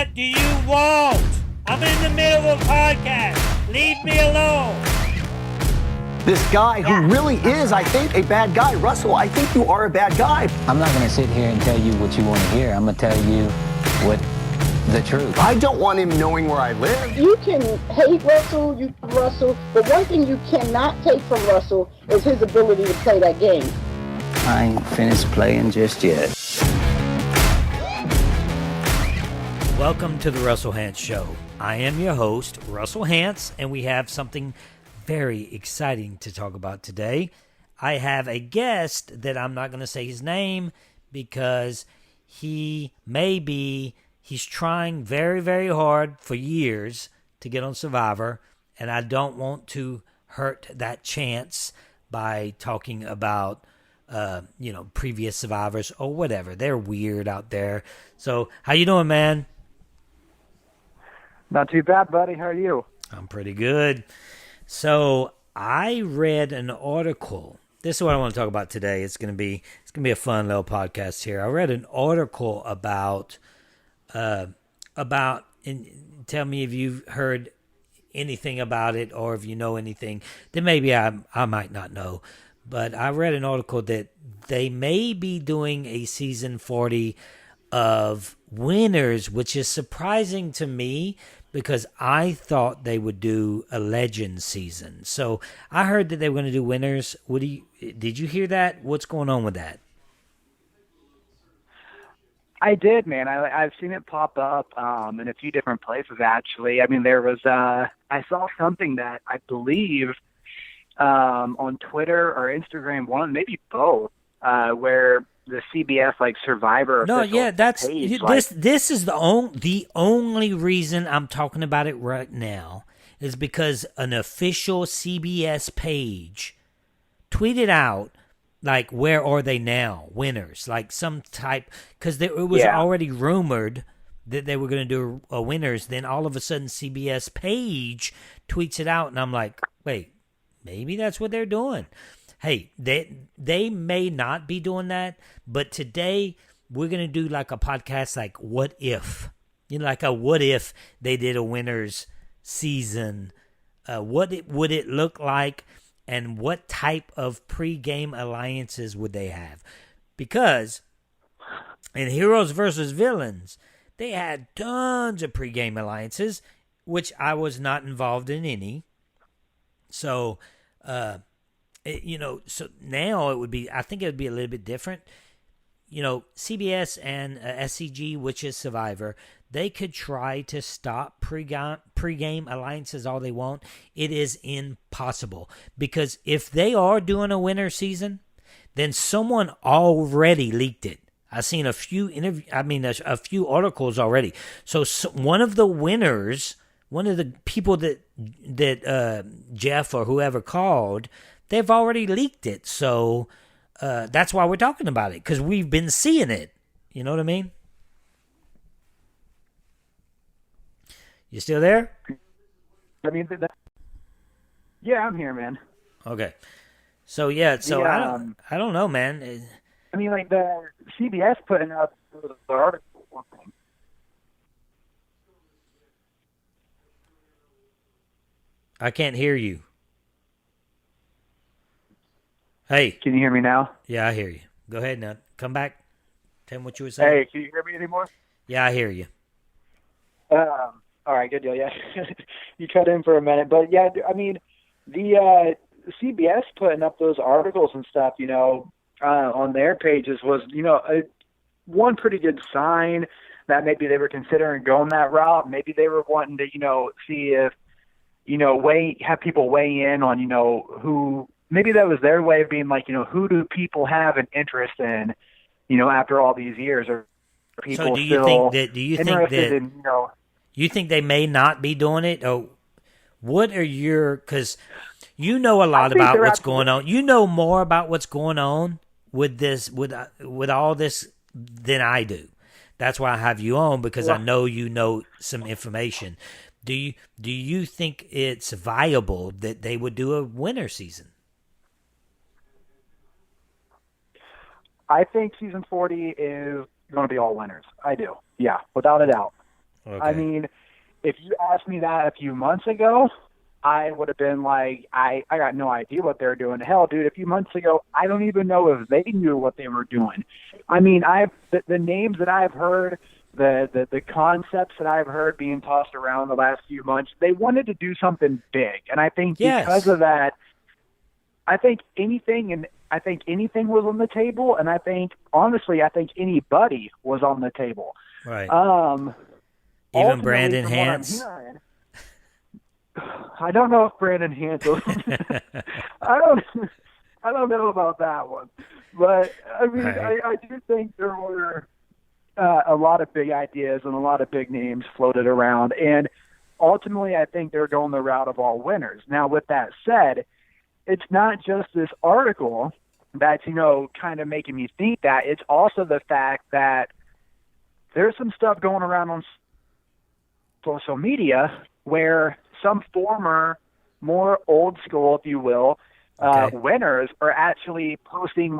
What do you want? I'm in the middle of a podcast. Leave me alone. This guy who really is, I think, a bad guy. Russell, I think you are a bad guy. I'm not going to sit here and tell you what you want to hear. I'm going to tell you what the truth. I don't want him knowing where I live. You can hate Russell, but one thing you cannot take from Russell is his ability to play that game. I ain't finished playing just yet. Welcome to the Russell Hantz Show. I am your host, Russell Hantz, and we have something very exciting to talk about today. I have a guest that I'm not going to say his name because he's trying very, very hard for years to get on Survivor, and I don't want to hurt that chance by talking about previous survivors or whatever. They're weird out there. So how you doing, man? Not too bad, buddy. How are you? I'm pretty good. So I read an article. This is what I want to talk about today. It's gonna be a fun little podcast here. I read an article about and tell me if you've heard anything about it or if you know anything that maybe I might not know. But I read an article that they may be doing a season 40 of winners, which is surprising to me because I thought they would do a legend season. So I heard that they were going to do winners. Did you hear that? What's going on with that? I did, man. I've seen it pop up in a few different places, actually. I mean, there was I saw something that I believe on Twitter or Instagram, one, maybe both, where the CBS Survivor. No, yeah, that's page, this is the only reason I'm talking about it right now is because an official CBS page tweeted out where are they now winners, some type, because it was already rumored that they were going to do a winners. Then all of a sudden CBS page tweets it out, and I'm like, wait, maybe that's what they're doing. Hey, they may not be doing that, but today we're going to do a podcast what if. What if they did a winners season? Would it look like, and what type of pregame alliances would they have? Because in Heroes versus Villains, they had tons of pregame alliances, which I was not involved in any. So, so now I think it would be a little bit different. CBS and SCG, which is Survivor, they could try to stop pregame alliances all they want. It is impossible because if they are doing a winter season, then someone already leaked it. I've seen a few a few articles already. So one of the winners, one of the people that Jeff or whoever called, they've already leaked it. So that's why we're talking about it, because we've been seeing it. You know what I mean? You still there? I mean, yeah, I'm here, man. Okay. So yeah, I don't know, man. I mean, the CBS putting up the article. I can't hear you. Hey. Can you hear me now? Yeah, I hear you. Go ahead now. Come back. Tell me what you were saying. Hey, can you hear me anymore? Yeah, I hear you. All right, good deal. Yeah, you cut in for a minute, but yeah, I mean, the CBS putting up those articles and stuff, on their pages was, one pretty good sign that maybe they were considering going that route. Maybe they were wanting to, see if, have people weigh in on, who. Maybe that was their way of being who do people have an interest in, after all these years? Or people so do you think that you think they may not be doing it? Or what are because you know a lot about what's going on. You know more about what's going on with this, with all this than I do. That's why I have you on, because I know you know some information. Do you think it's viable that they would do a winter season? I think season 40 is going to be all winners. I do. Yeah, without a doubt. Okay. I mean, if you asked me that a few months ago, I would have been like, I got no idea what they're doing. Hell, dude, a few months ago, I don't even know if they knew what they were doing. I mean, the names that I've heard, the concepts that I've heard being tossed around the last few months, they wanted to do something big. And I think because of that, I think anything was on the table, and I think anybody was on the table. Right. Even Ultimately, Brandon from what I'm Hance. hearing, I don't know if Brandon Hance. I don't know about that one, but I mean, Right. I do think there were a lot of big ideas and a lot of big names floated around, and ultimately, I think they're going the route of all winners. Now, with that said, it's not just this article that's kind of making me think that. It's also the fact that there's some stuff going around on social media where some former, more old school, if you will, winners are actually posting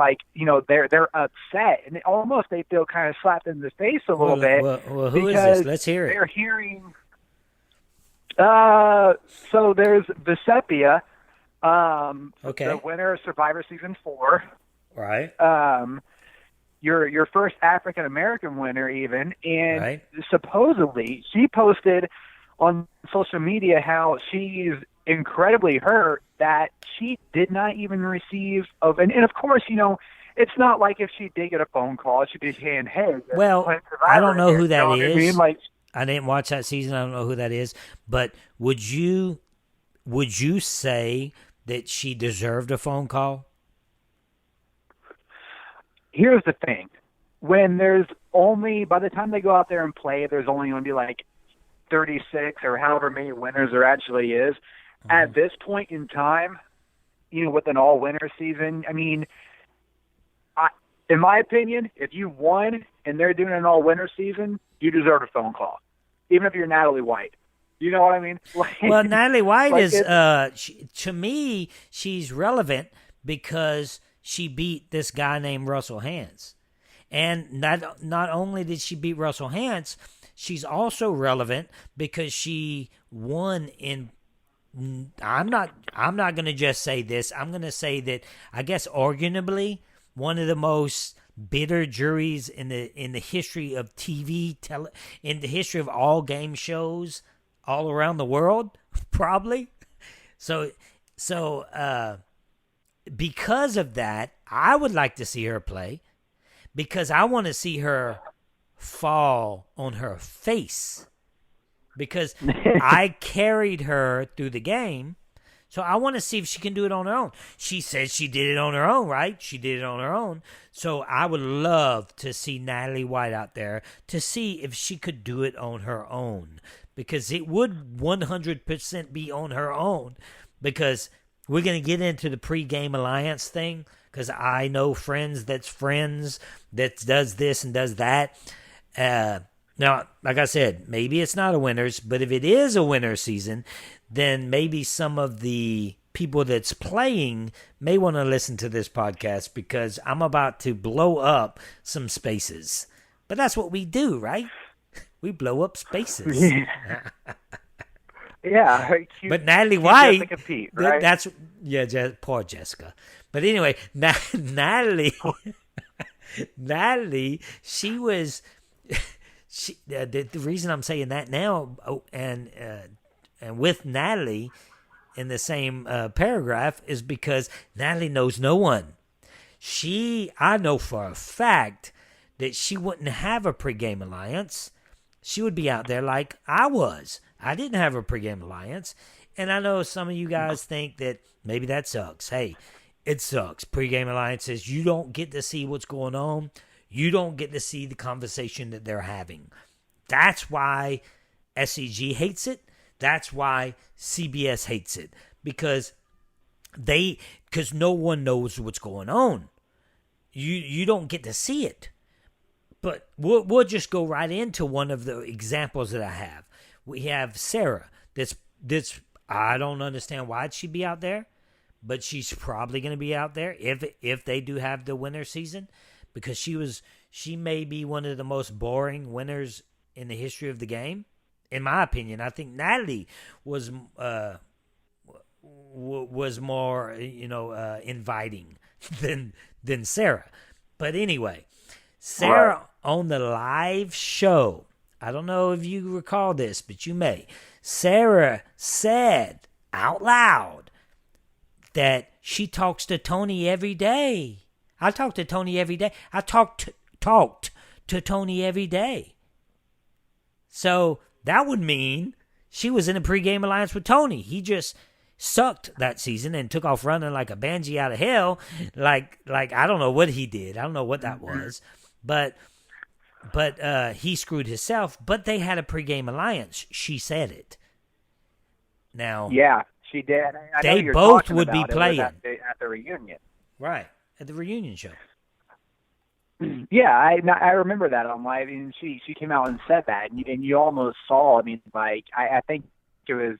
they're upset, and almost they feel kind of slapped in the face a little bit. Well, who is this? Let's hear it. They're hearing. So there's Vesepia, the winner of Survivor Season 4. Right. Your first African American winner, even, and Right. supposedly she posted on social media how she's incredibly hurt that she did not even receive and of course, it's not like if she did get a phone call, she'd be saying, "Hey, Well, I don't know who that is. I mean? Like, I didn't watch that season. I don't know who that is. But would you say that she deserved a phone call? Here's the thing. When by the time they go out there and play, there's only going to be like 36 or however many winners there actually is. Mm-hmm. At this point in time, with an all-winner season, I mean, in my opinion, if you won and they're doing an all-winner season, you deserve a phone call, even if you're Natalie White. You know what I mean? Well, Natalie White is, to me, she's relevant because she beat this guy named Russell Hantz. And not only did she beat Russell Hantz, she's also relevant because she won in. I'm not going to just say this. I'm going to say that I guess arguably one of the most bitter juries in the history of TV, in the history of all game shows all around the world, probably. So because of that, I would like to see her play because I want to see her fall on her face because I carried her through the game. So I want to see if she can do it on her own. She said she did it on her own, right? She did it on her own. So I would love to see Natalie White out there to see if she could do it on her own because it would 100% be on her own because we're going to get into the pregame alliance thing because I know friends that does this and does that. Now, like I said, maybe it's not a winner's, but if it is a winner season, then maybe some of the people that's playing may want to listen to this podcast because I'm about to blow up some spaces. But that's what we do, right? We blow up spaces. Yeah. But Natalie White, Jessica Pete, right? Poor Jessica. But anyway, Natalie, she was. The reason I'm saying that now, and with Natalie in the same paragraph is because Natalie knows no one. I know for a fact that she wouldn't have a pregame alliance. She would be out there like I was. I didn't have a pregame alliance, and I know some of you guys think that maybe that sucks. Hey, it sucks. Pregame alliances, you don't get to see what's going on. You don't get to see the conversation that they're having. That's why SEG hates it. That's why CBS hates it. Because no one knows what's going on. You don't get to see it. But we'll just go right into one of the examples that I have. We have Sarah. This I don't understand why she'd be out there, but she's probably going to be out there if they do have the winter season. Because she may be one of the most boring winners in the history of the game. in my opinion, I think Natalie was more, inviting than Sarah. But anyway, Sarah on the live show, I don't know if you recall this, but you may. Sarah said out loud that she talks to Tony every day. I talk to Tony every day. I talked to Tony every day. So that would mean she was in a pregame alliance with Tony. He just sucked that season and took off running like a banshee out of hell. Like I don't know what he did. I don't know what that was. But he screwed himself. But they had a pregame alliance. She said it. Now, yeah, she did. I know they you're both talking would be about it playing at the reunion. Right, at the reunion show. Yeah, I remember that on live, and she came out and said that, and you almost saw. I mean, like I think it was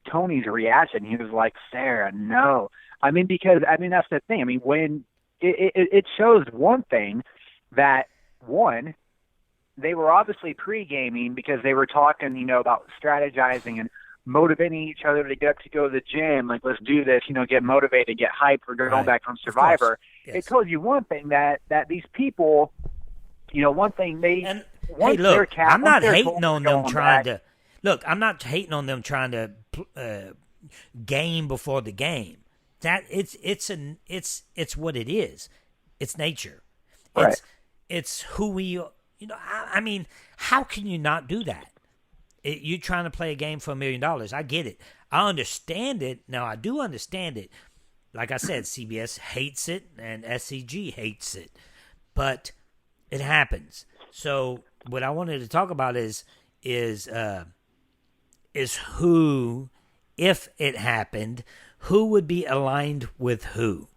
Tony's reaction. He was like, "Sarah, no." I mean, because that's the thing. I mean, when it shows one thing that they were obviously pre-gaming because they were talking, about strategizing and motivating each other to get up to go to the gym. Like, let's do this, get motivated, get hyped for going back from Survivor. Yes. It told you one thing that these people, one thing they. And once hey, look, they're I'm not they're hating on them going trying back, to. Look, I'm not hating on them trying to game before the game. That it's what it is. It's nature. Right. It's who we. I mean, how can you not do that? You're trying to play a game for $1 million. I get it. I understand it. Now, I do understand it. Like I said, CBS hates it and SCG hates it. But it happens. So what I wanted to talk about is who, if it happened, who would be aligned with who.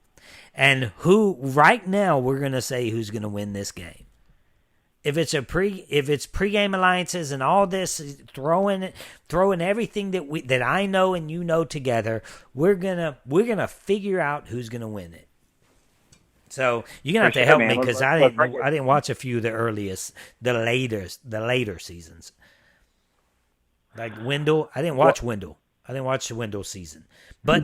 And who, right now, we're going to say who's going to win this game. If it's pregame alliances and all this, throwing everything that I know and you know together, we're gonna figure out who's gonna win it. So you're gonna have to help me because I didn't watch a few of the later seasons. Like Wendell, I didn't watch Wendell. I didn't watch the Wendell season, but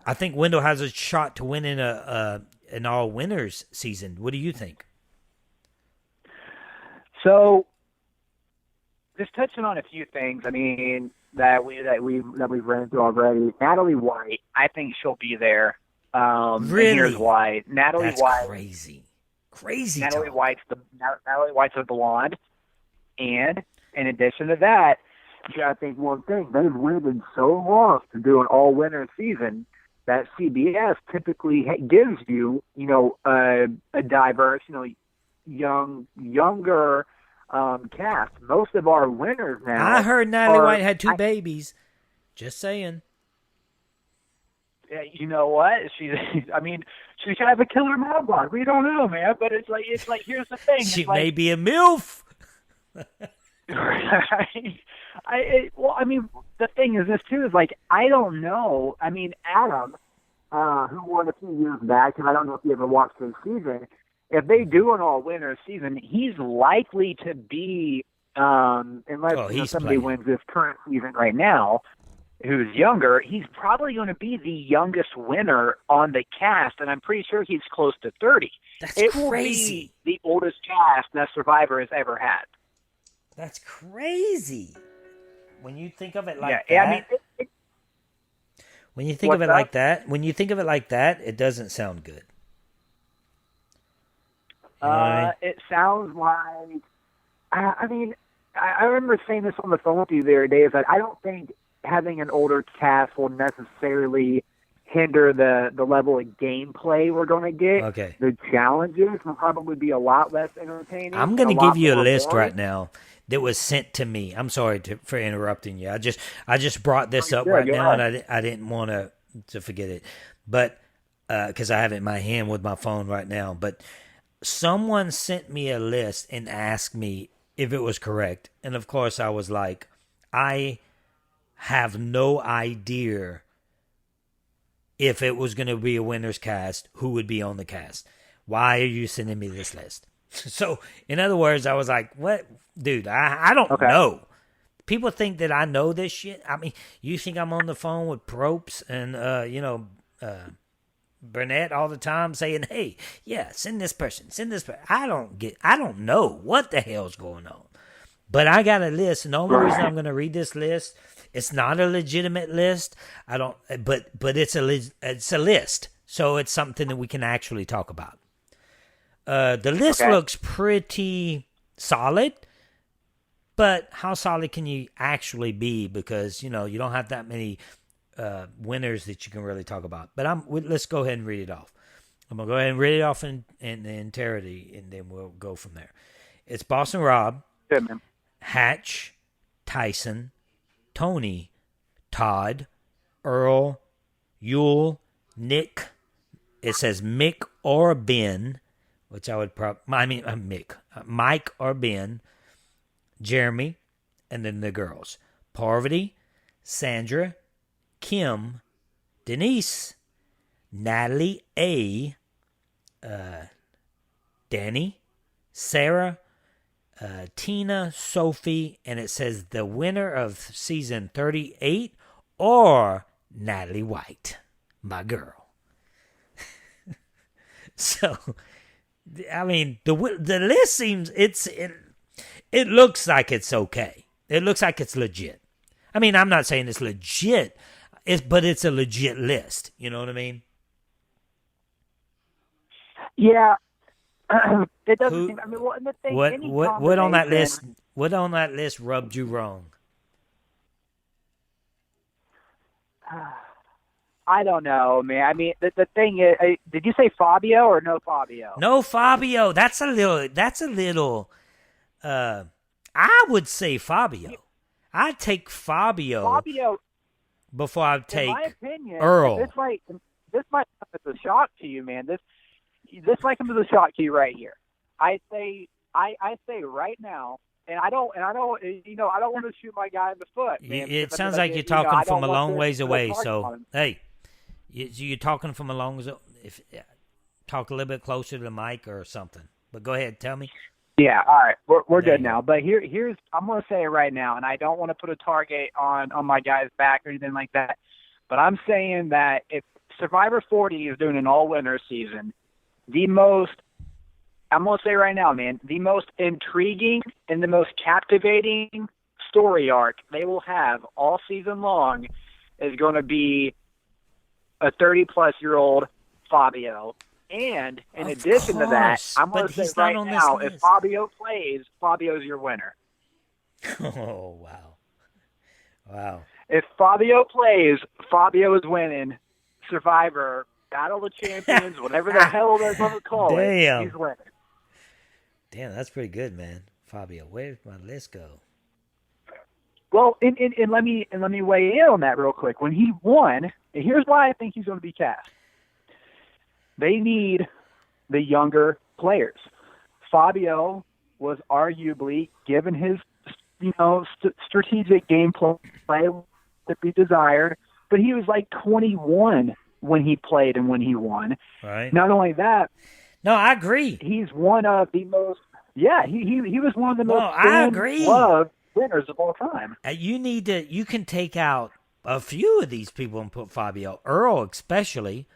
I think Wendell has a shot to win in an all winners season. What do you think? So, just touching on a few things. I mean, that we've ran into already. Natalie White, I think she'll be there. Really? And here's why. That's crazy. Natalie White's a blonde, and in addition to that, you gotta think one thing. They've waited so long to do an all-winner season that CBS typically gives you, a diverse, younger cast. Most of our winners now. I heard Natalie White had 2 babies. Just saying. You know what? She's kind of a killer mom blonde. We don't know, man. But it's like here's the thing. She may be a MILF. Right. The thing is this too is like I don't know. I mean, Adam, who won a few years back, and I don't know if you ever watched his season. If they do an all-winner season, he's likely to be, unless somebody wins this current season right now, who's younger, he's probably going to be the youngest winner on the cast, and I'm pretty sure he's close to 30. That's crazy. Will be the oldest cast that Survivor has ever had. That's crazy. When you think of it like that. I mean, when you think of it like that, it doesn't sound good. It sounds like, I remember saying this on the phone with you the other day, is that I don't think having an older cast will necessarily hinder the level of gameplay we're going to get. Okay. The challenges will probably be a lot less entertaining. I'm going to give you a list right now that was sent to me. I'm sorry for interrupting you. I just brought this up right now, and I didn't want to forget it, but because I have it in my hand with my phone right now, but someone sent me a list and asked me if it was correct. And of course I was like, I have no idea if it was going to be a winner's cast, who would be on the cast. Why are you sending me this list? So in other words, I was like, what? Dude, I don't know. people think that I know this shit. I mean, you think I'm on the phone with Probst and Burnett all the time saying, "Hey, yeah, send this person, send this person." I don't know what the hell's going on, but I got a list, and the only reason I'm going to read this list, it's not a legitimate list. But it's a list, so it's something that we can actually talk about. The list looks pretty solid, but how solid can you actually be? Because you don't have that many winners that you can really talk about. But let's go ahead and read it off. I'm gonna go ahead and read it off in entirety, and then we'll go from there. It's Boston Rob, Good, man. Hatch, Tyson, Tony, Todd, Earl, Yule, Nick. It says Mick or Ben, which I would Mick, Mike or Ben, Jeremy, and then the girls: Parvati, Sandra, Kim, Denise, Natalie A, Danny, Sarah, Tina, Sophie, and it says the winner of season 38 or Natalie White, my girl. So, I mean, the list seems it looks like it's okay. It looks like it's legit. I mean, I'm not saying it's legit. But it's a legit list. You know what I mean? Yeah. It doesn't seem. I mean, well, and the thing. What on that list? What on that list rubbed you wrong? I don't know, man. I mean, the thing is, did you say Fabio or no Fabio? No Fabio. That's a little. I would say Fabio. I'd take Fabio before I take, in my opinion, Earl. This might come as a shock to you, man. This might come as a shock to you right here. I say right now, and I don't want to shoot my guy in the foot. Man, it sounds like you're talking from a long ways away. So hey, you're talking from a long ways. Talk a little bit closer to the mic or something. But go ahead, tell me. Yeah, all right, we're good now. But here's I'm going to say it right now, and I don't want to put a target on my guy's back or anything like that. But I'm saying that if Survivor 40 is doing an all-winner season, I'm going to say right now, man, the most intriguing and the most captivating story arc they will have all season long is going to be a 30-plus-year-old Fabio. And in addition to that, I'm going to say right now, if Fabio plays, Fabio's your winner. Oh, wow. If Fabio plays, Fabio is winning Survivor, Battle of Champions, whatever the hell they're going to call it. He's winning. Damn, that's pretty good, man. Fabio, where did my list go? Well, and let me weigh in on that real quick. When he won, and here's why I think he's going to be cast. They need the younger players. Fabio was arguably, given his, strategic gameplay to be desired, but he was like 21 when he played and when he won. Right. Not only that. No, I agree. He's one of the most. Yeah, he was one of the most. I agree. Loved winners of all time. You can take out a few of these people and put Fabio, Earl especially.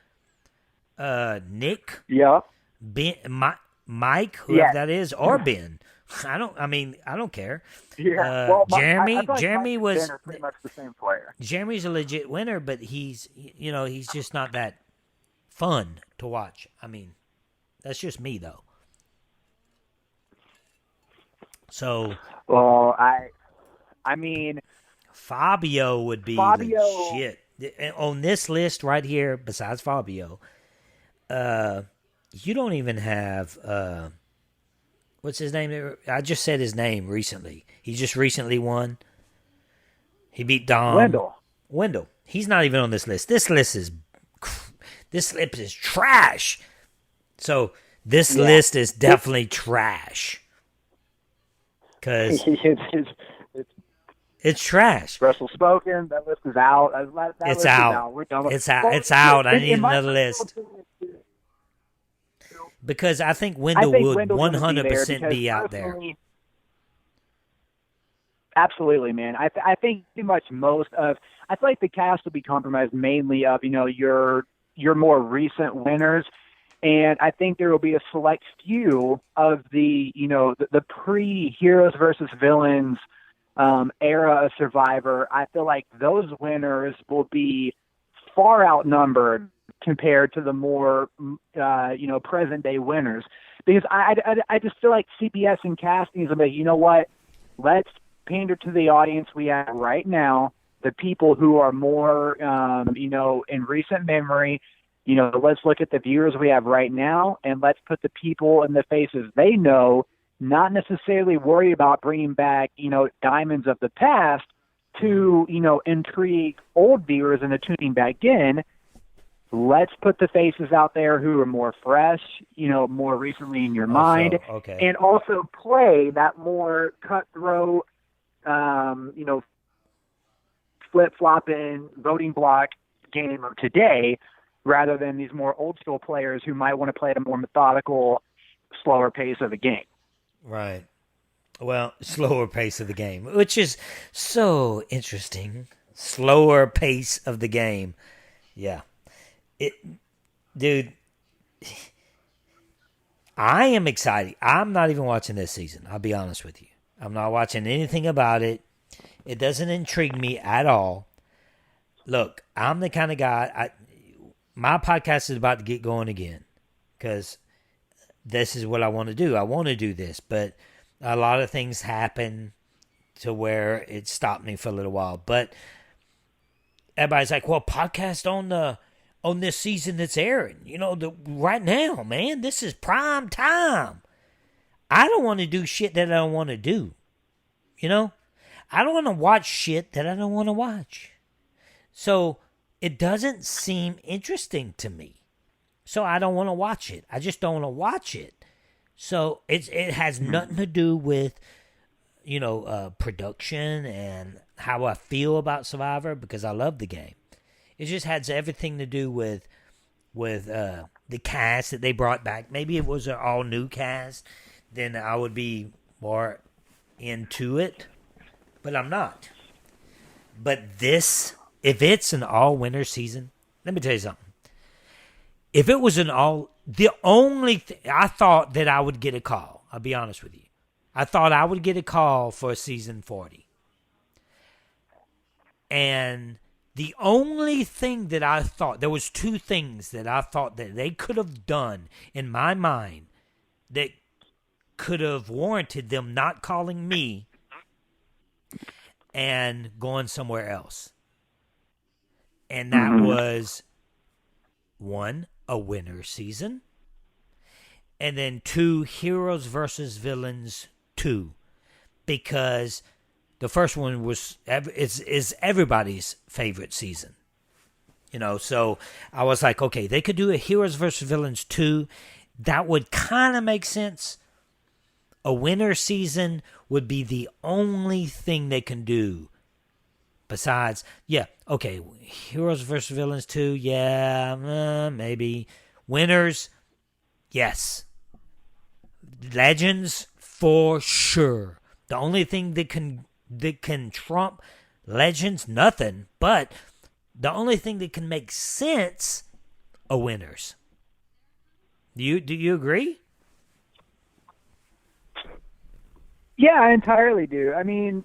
Nick, yeah, Ben, Mike, whoever that is, or Ben. I don't care. Yeah, Jeremy. I like Jeremy Mike and was Ben are pretty much the same player. Jeremy's a legit winner, but he's just not that fun to watch. I mean, that's just me though. So, well, I mean, Fabio would be the shit on this list right here. Besides Fabio. You don't even have what's his name? I just said his name recently. He just recently won. He beat Dom. Wendell. He's not even on this list. This list is trash. So this list is definitely trash. Cause it's trash. Russell spoken. That list is out. It's out. We're done. It's out. I need another list. Because I think Wendell would 100% be out there. Absolutely, man. I think pretty much I feel like the cast will be compromised mainly of, your more recent winners. And I think there will be a select few of the pre-heroes versus villains era of Survivor. I feel like those winners will be far outnumbered compared to the more, present-day winners. Because I just feel like CBS and casting is like, you know what? Let's pander to the audience we have right now, the people who are more, in recent memory. Let's look at the viewers we have right now, and let's put the people in the faces they know, not necessarily worry about bringing back, diamonds of the past to, intrigue old viewers into tuning back in. Let's put the faces out there who are more fresh, more recently in your mind, and also play that more cutthroat, flip-flopping voting block game of today, rather than these more old-school players who might want to play at a more methodical, slower pace of the game. Right. Well, slower pace of the game, which is so interesting. Slower pace of the game. Yeah. Dude, I am excited. I'm not even watching this season. I'll be honest with you. I'm not watching anything about it. It doesn't intrigue me at all. Look, I'm the kind of guy, my podcast is about to get going again because this is what I want to do. I want to do this, but a lot of things happen to where it stopped me for a little while. But everybody's like, well, podcast on this season that's airing. Right now, man, this is prime time. I don't want to do shit that I don't want to do. I don't want to watch shit that I don't want to watch. So it doesn't seem interesting to me. So I don't want to watch it. I just don't want to watch it. So it has nothing to do with, production and how I feel about Survivor, because I love the game. It just has everything to do with the cast that they brought back. Maybe it was an all new cast, then I would be more into it. But I'm not. But this, if it's an all-winner season, let me tell you something. If it was the only I thought that I would get a call. I'll be honest with you. I thought I would get a call for season 40. And the only thing that I thought, there was two things that I thought that they could have done in my mind that could have warranted them not calling me and going somewhere else. And that was, 1, a winner season, and then 2, Heroes versus Villains 2, because the first one is everybody's favorite season. So I was like, okay, they could do a Heroes versus Villains 2. That would kind of make sense. A winner season would be the only thing they can do. Besides, Heroes versus Villains 2, maybe. Winners, yes. Legends, for sure. The only thing that can trump Legends, nothing. But the only thing that can make sense are winners. Do you agree? Yeah, I entirely do. I mean,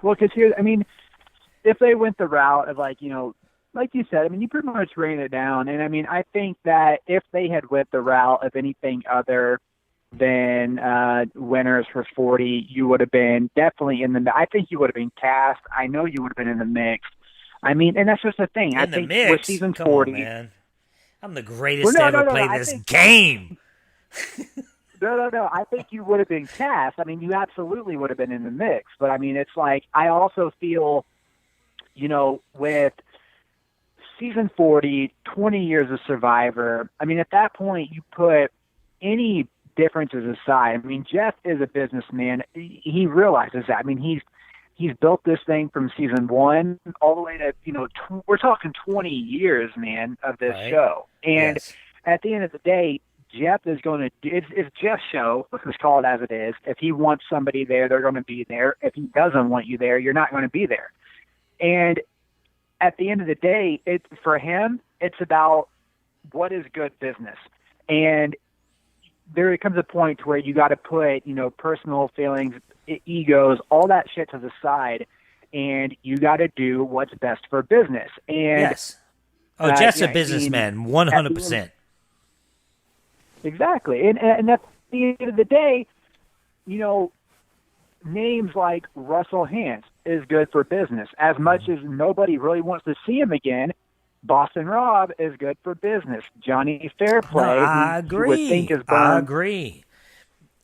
because if they went the route of like you said, you pretty much ran it down. And I think that if they had went the route of anything other than winners for 40, you would have been definitely I think you would have been cast. I know you would have been in the mix. And that's just the thing. I think with season 40, on, man. I'm the greatest to ever play this game. No. I think you would have been cast. You absolutely would have been in the mix. But it's like, I also feel, with season 40, 20 years of Survivor, at that point you put any differences aside. Jeff is a businessman. He realizes that. He's built this thing from season 1 all the way to, we're talking 20 years, man, of this show. And at the end of the day, Jeff is going to, it's Jeff's show, let's call it as it is. If he wants somebody there, they're going to be there. If he doesn't want you there, you're not going to be there. And at the end of the day, for him, it's about what is good business. And there comes a point where you got to put, personal feelings, egos, all that shit to the side, and you got to do what's best for business. And yes. Oh, Jeff's a businessman, 100%. Exactly. And at the end of the day, names like Russell Hance is good for business. As much as nobody really wants to see him again, Boston Rob is good for business. Johnny Fairplay, I agree. Who would think is I agree.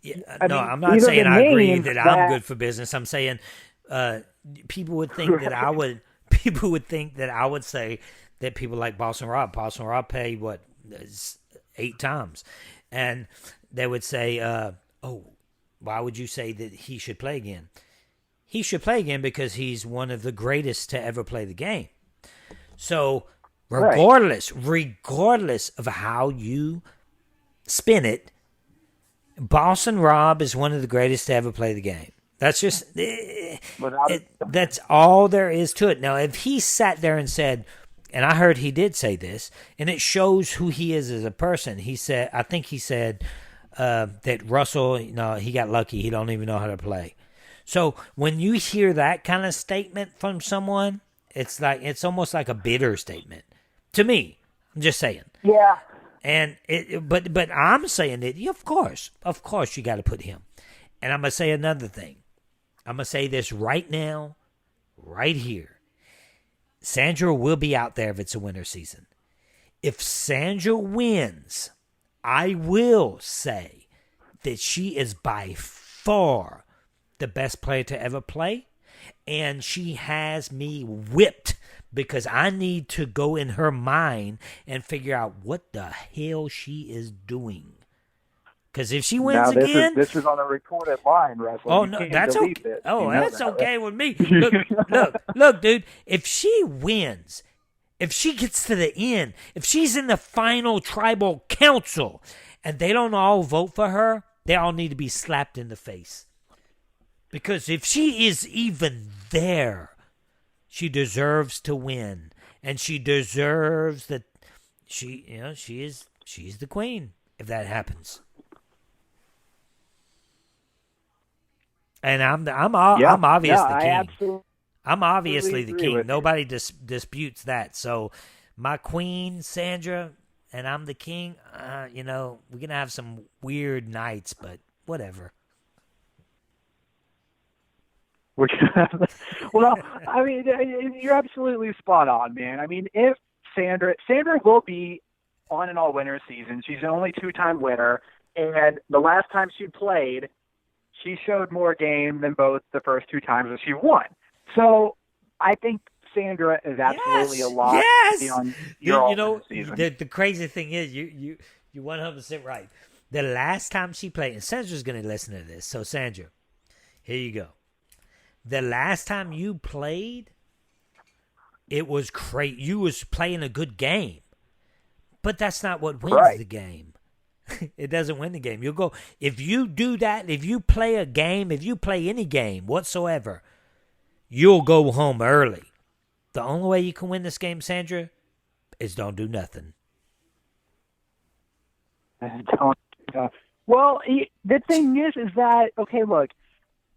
Yeah, I'm not saying I agree that I'm good for business. I'm saying people would think that I would. People would think that I would say that people like Boston Rob. Boston Rob paid 8 times, and they would say, "Oh, why would you say that he should play again?" He should play again because he's one of the greatest to ever play the game. So, regardless of how you spin it, Boston Rob is one of the greatest to ever play the game. That's just that's all there is to it. Now, if he sat there and said, and I heard he did say this, and it shows who he is as a person. He said, I think he said that Russell, he got lucky. He don't even know how to play. So when you hear that kind of statement from someone, it's almost like a bitter statement to me. I'm just saying. Yeah. And but I'm saying that of course you got to put him. And I'm gonna say another thing. I'm gonna say this right now, right here. Sandra will be out there if it's a winter season. If Sandra wins, I will say that she is by far the best player to ever play, and she has me whipped because I need to go in her mind and figure out what the hell she is doing. Because if she wins again, this is on a recorded line, Russell. Oh no, that's okay. Oh, that's okay with me. Look, dude. If she wins, if she gets to the end, if she's in the final tribal council, and they don't all vote for her, they all need to be slapped in the face. Because if she is even there, she deserves to win, and she deserves that. She's the queen if that happens. And I'm obviously the king. I'm obviously the king. Nobody disputes that. So my queen, Sandra, and I'm the king. We're gonna have some weird nights, but whatever. Well, I mean, you're absolutely spot on, man. I mean, if Sandra will be on an all-winner season. She's an only 2-time winner, and the last time she played, she showed more game than both the first 2 times that she won. So I think Sandra is absolutely a lot to be on your season. The crazy thing is, you 100% right. The last time she played, and Sandra's going to listen to this. So Sandra, here you go. The last time you played, it was great. You was playing a good game, but that's not what wins the game. It doesn't win the game. You'll go, if you do that, if you play a game, if you play any game whatsoever, you'll go home early. The only way you can win this game, Sandra, is don't do nothing. Well, the thing is that, okay, look,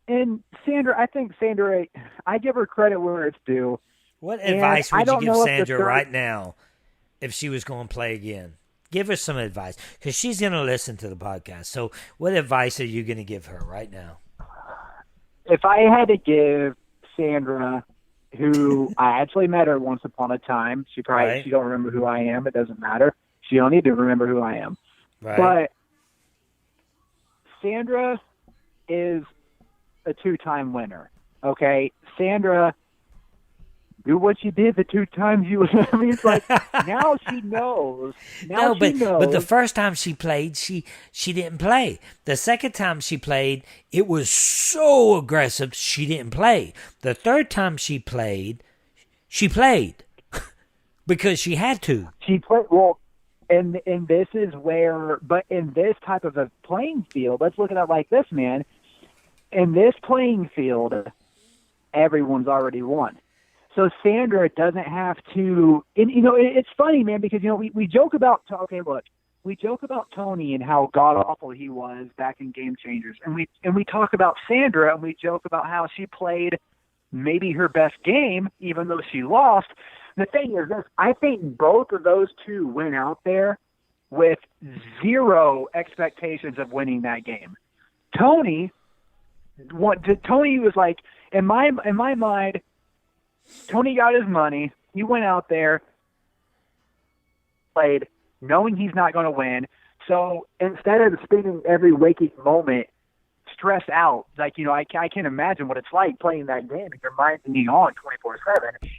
and Sandra, I think Sandra, I give her credit where it's due. What advice would you give Sandra right now if she was going to play again? Give her some advice, because she's going to listen to the podcast. So what advice are you going to give her right now? If I had to give Sandra, who I actually met her once upon a time, she don't remember who I am. It doesn't matter. She don't need to remember who I am. Right. But Sandra is a 2-time winner. Okay, Sandra, do what you did the 2 times you. I mean, it's like now she knows. But the first time she played, she didn't play. The second time she played, it was so aggressive she didn't play. The third time she played because she had to. She played well. And this is where, but in this type of a playing field, let's look at it like this, man. In this playing field, everyone's already won. So Sandra doesn't have to, and it's funny, man, because, we joke about, we joke about Tony and how god-awful he was back in Game Changers. And we talk about Sandra, and we joke about how she played maybe her best game, even though she lost. The thing is this, I think both of those two went out there with zero expectations of winning that game. Tony was like, in my mind, Tony got his money. He went out there, played, knowing he's not going to win. So instead of spending every waking moment stressed out, like, I can't imagine what it's like playing that game and your mind being on 24/7.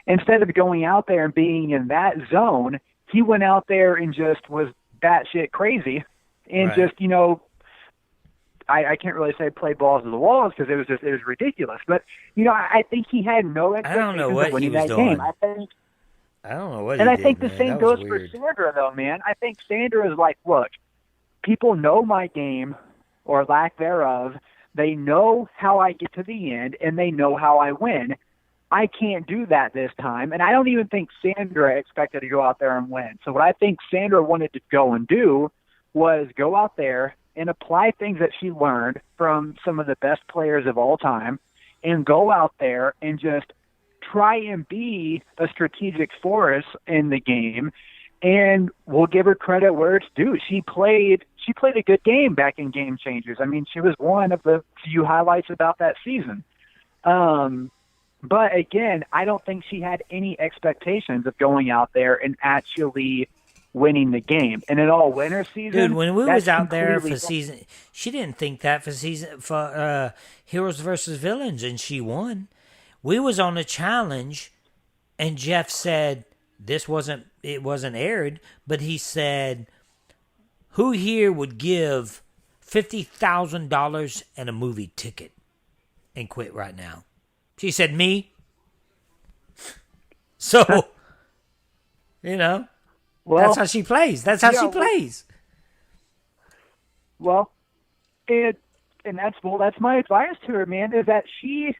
Instead of going out there and being in that zone, he went out there and just was batshit crazy and right. just, I can't really say play balls to the walls because it was ridiculous. But, I think he had no expectations of winning that game. I don't know what and I did, think the man. same That was goes for weird. Sandra, though, man. I think Sandra is like, look, people know my game or lack thereof. They know how I get to the end, and they know how I win. I can't do that this time. And I don't even think Sandra expected to go out there and win. So what I think Sandra wanted to go and do was go out there and apply things that she learned from some of the best players of all time and go out there and just try and be a strategic force in the game. And we'll give her credit where it's due. She played a good game back in Game Changers. I mean, she was one of the few highlights about that season. But again, I don't think she had any expectations of going out there and actually winning the game. And in all winter season, Dude, when we was that's out there for completely- season, she didn't think that for Heroes versus Villains, and she won. We was on a challenge, and Jeff said it wasn't aired, but he said, "Who here would give $50,000 and a movie ticket and quit right now?" She said, "Me." So, Well, that's how she plays. That's how yeah, she well- plays. Well, and that's my advice to her, man, is that she's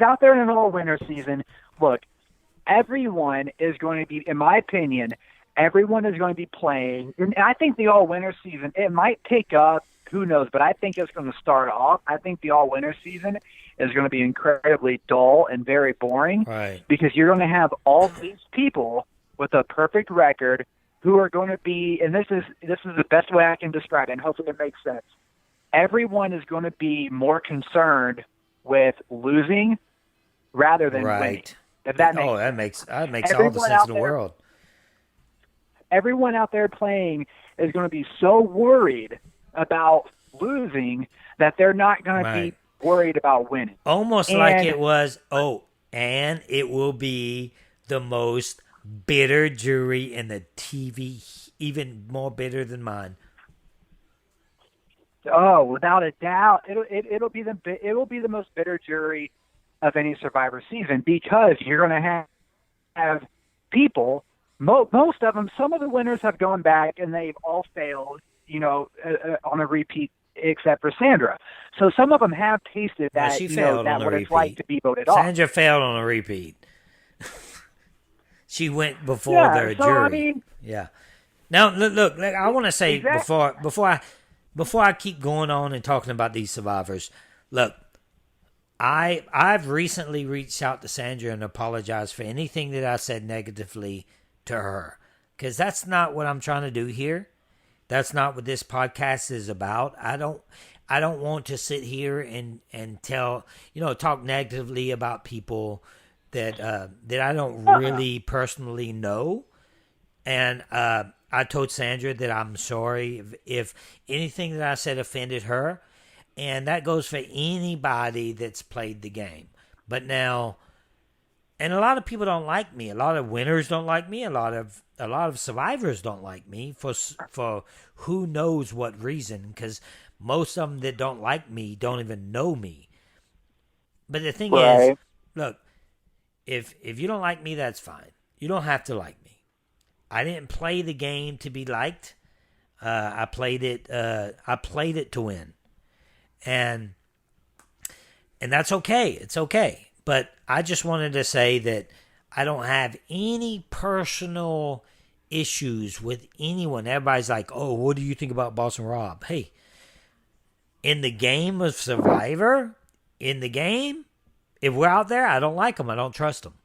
out there in an all-winter season. Look, everyone is going to be, in my opinion, everyone is going to be playing. And I think the all-winter season, it might pick up, who knows, but I think it's going to start off. I think the all-winter season is going to be incredibly dull and very boring. Right. Because you're going to have all these people with a perfect record who are going to be, and this is the best way I can describe it, and hopefully it makes sense. Everyone is going to be more concerned with losing rather than winning. Right. If that makes that makes all Everyone the sense out in the there- world. Everyone out there playing is going to be so worried about losing that they're not going to be worried about winning. Almost like And- it was, and it will be the most bitter jury in the TV, even more bitter than mine. Oh, without a doubt, it'll be the most bitter jury of any Survivor season, because you're going to have people. Most of them, some of the winners have gone back and they've all failed, on a repeat, except for Sandra. So some of them have tasted that, she failed that on a what it's repeat. like to be voted off. Sandra failed on a repeat. She went before Yeah, the so, jury. I mean- Yeah. Now look, I want to say Exactly. before I keep going on and talking about these survivors, look, I've recently reached out to Sandra and apologized for anything that I said negatively to her, because that's not what I'm trying to do here. That's not what this podcast is about. I don't want to sit here and tell, talk negatively about people that I don't really personally know. And I told Sandra that I'm sorry if anything that I said offended her, and that goes for anybody that's played the game. But now, and a lot of people don't like me. A lot of winners don't like me. A lot of survivors don't like me for who knows what reason, because most of them that don't like me don't even know me. But the thing is, look, if you don't like me, that's fine. You don't have to like me. I didn't play the game to be liked. I played it. I played it to win, and that's okay. It's okay. But I just wanted to say that I don't have any personal issues with anyone. Everybody's like, "Oh, what do you think about Boston Rob?" Hey, in the game of Survivor, if we're out there, I don't like them. I don't trust them.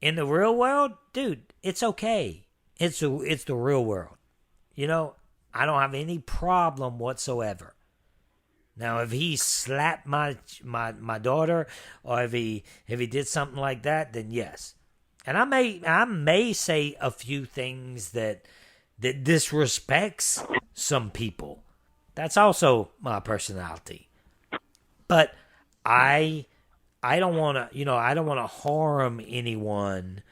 In the real world, dude, it's okay. It's the real world. I don't have any problem whatsoever. Now, if he slapped my daughter, or if he did something like that, then yes. And I may say a few things that disrespects some people. That's also my personality. But I don't want to, I don't want to harm anyone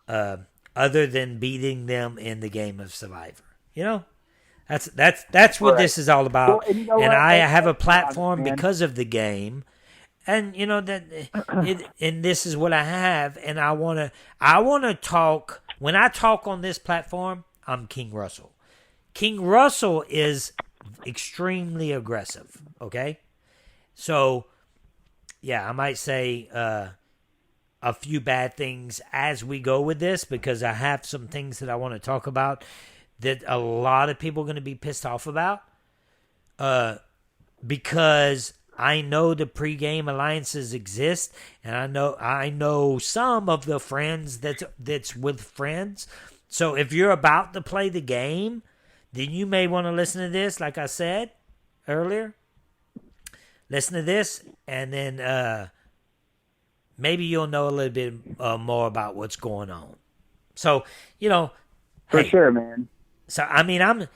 other than beating them in the game of Survivor. That's what this is all about. Well, and I have a platform because of the game. And and this is what I have, and I want to talk. When I talk on this platform, I'm King Russell. King Russell is extremely aggressive, okay? So, yeah, I might say a few bad things as we go with this, because I have some things that I want to talk about that a lot of people are going to be pissed off about, because I know the pregame alliances exist, and I know some of the friends that's with friends. So if you're about to play the game, then you may want to listen to this, like I said earlier. Listen to this, and then maybe you'll know a little bit more about what's going on. So, For sure, man. So, I mean,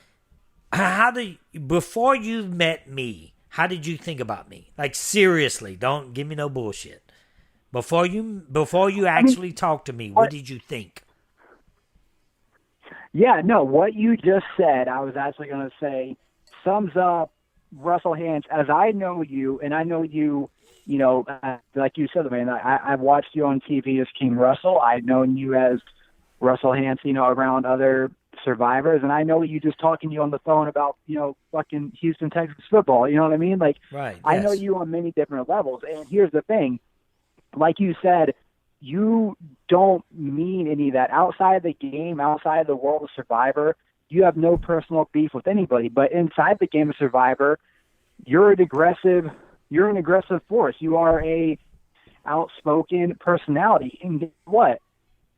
before you met me, how did you think about me? Like, seriously, don't give me no bullshit. Before you actually talked to me, what did you think? Yeah, no, what you just said, I was actually going to say, sums up Russell Hantz as I know you, and I know you, like you said, man, I've watched you on TV as King Russell. I've known you as Russell Hantz, around other survivors, and I know you just talking to you on the phone about, fucking Houston, Texas football, you know what I mean? Like, right, yes. I know you on many different levels, and here's the thing, like you said, you don't mean any of that. Outside of the game, outside of the world of Survivor, you have no personal beef with anybody, but inside the game of Survivor, you're an aggressive force. You are a outspoken personality, and guess what?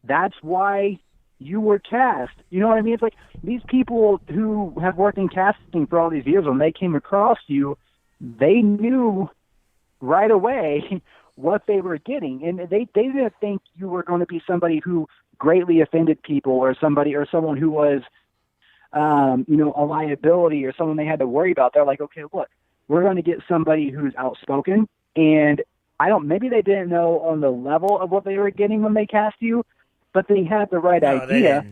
That's why you were cast. You know what I mean? It's like these people who have worked in casting for all these years, when they came across you, they knew right away what they were getting. And they didn't think you were going to be somebody who greatly offended people, or someone who was, a liability, or someone they had to worry about. They're like, okay, look, we're going to get somebody who's outspoken. And maybe they didn't know on the level of what they were getting when they cast you, but they had the right idea.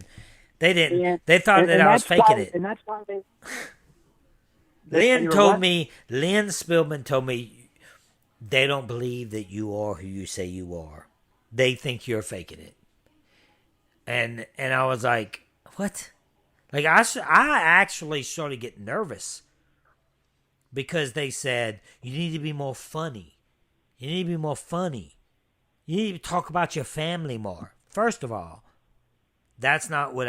They didn't. They thought that I was faking it. And that's why they... Lynn Spillman told me, they don't believe that you are who you say you are. They think you're faking it. And I was like, what? Like, I actually started getting nervous, because they said, you need to be more funny. You need to be more funny. You need to talk about your family more. First of all, that's not what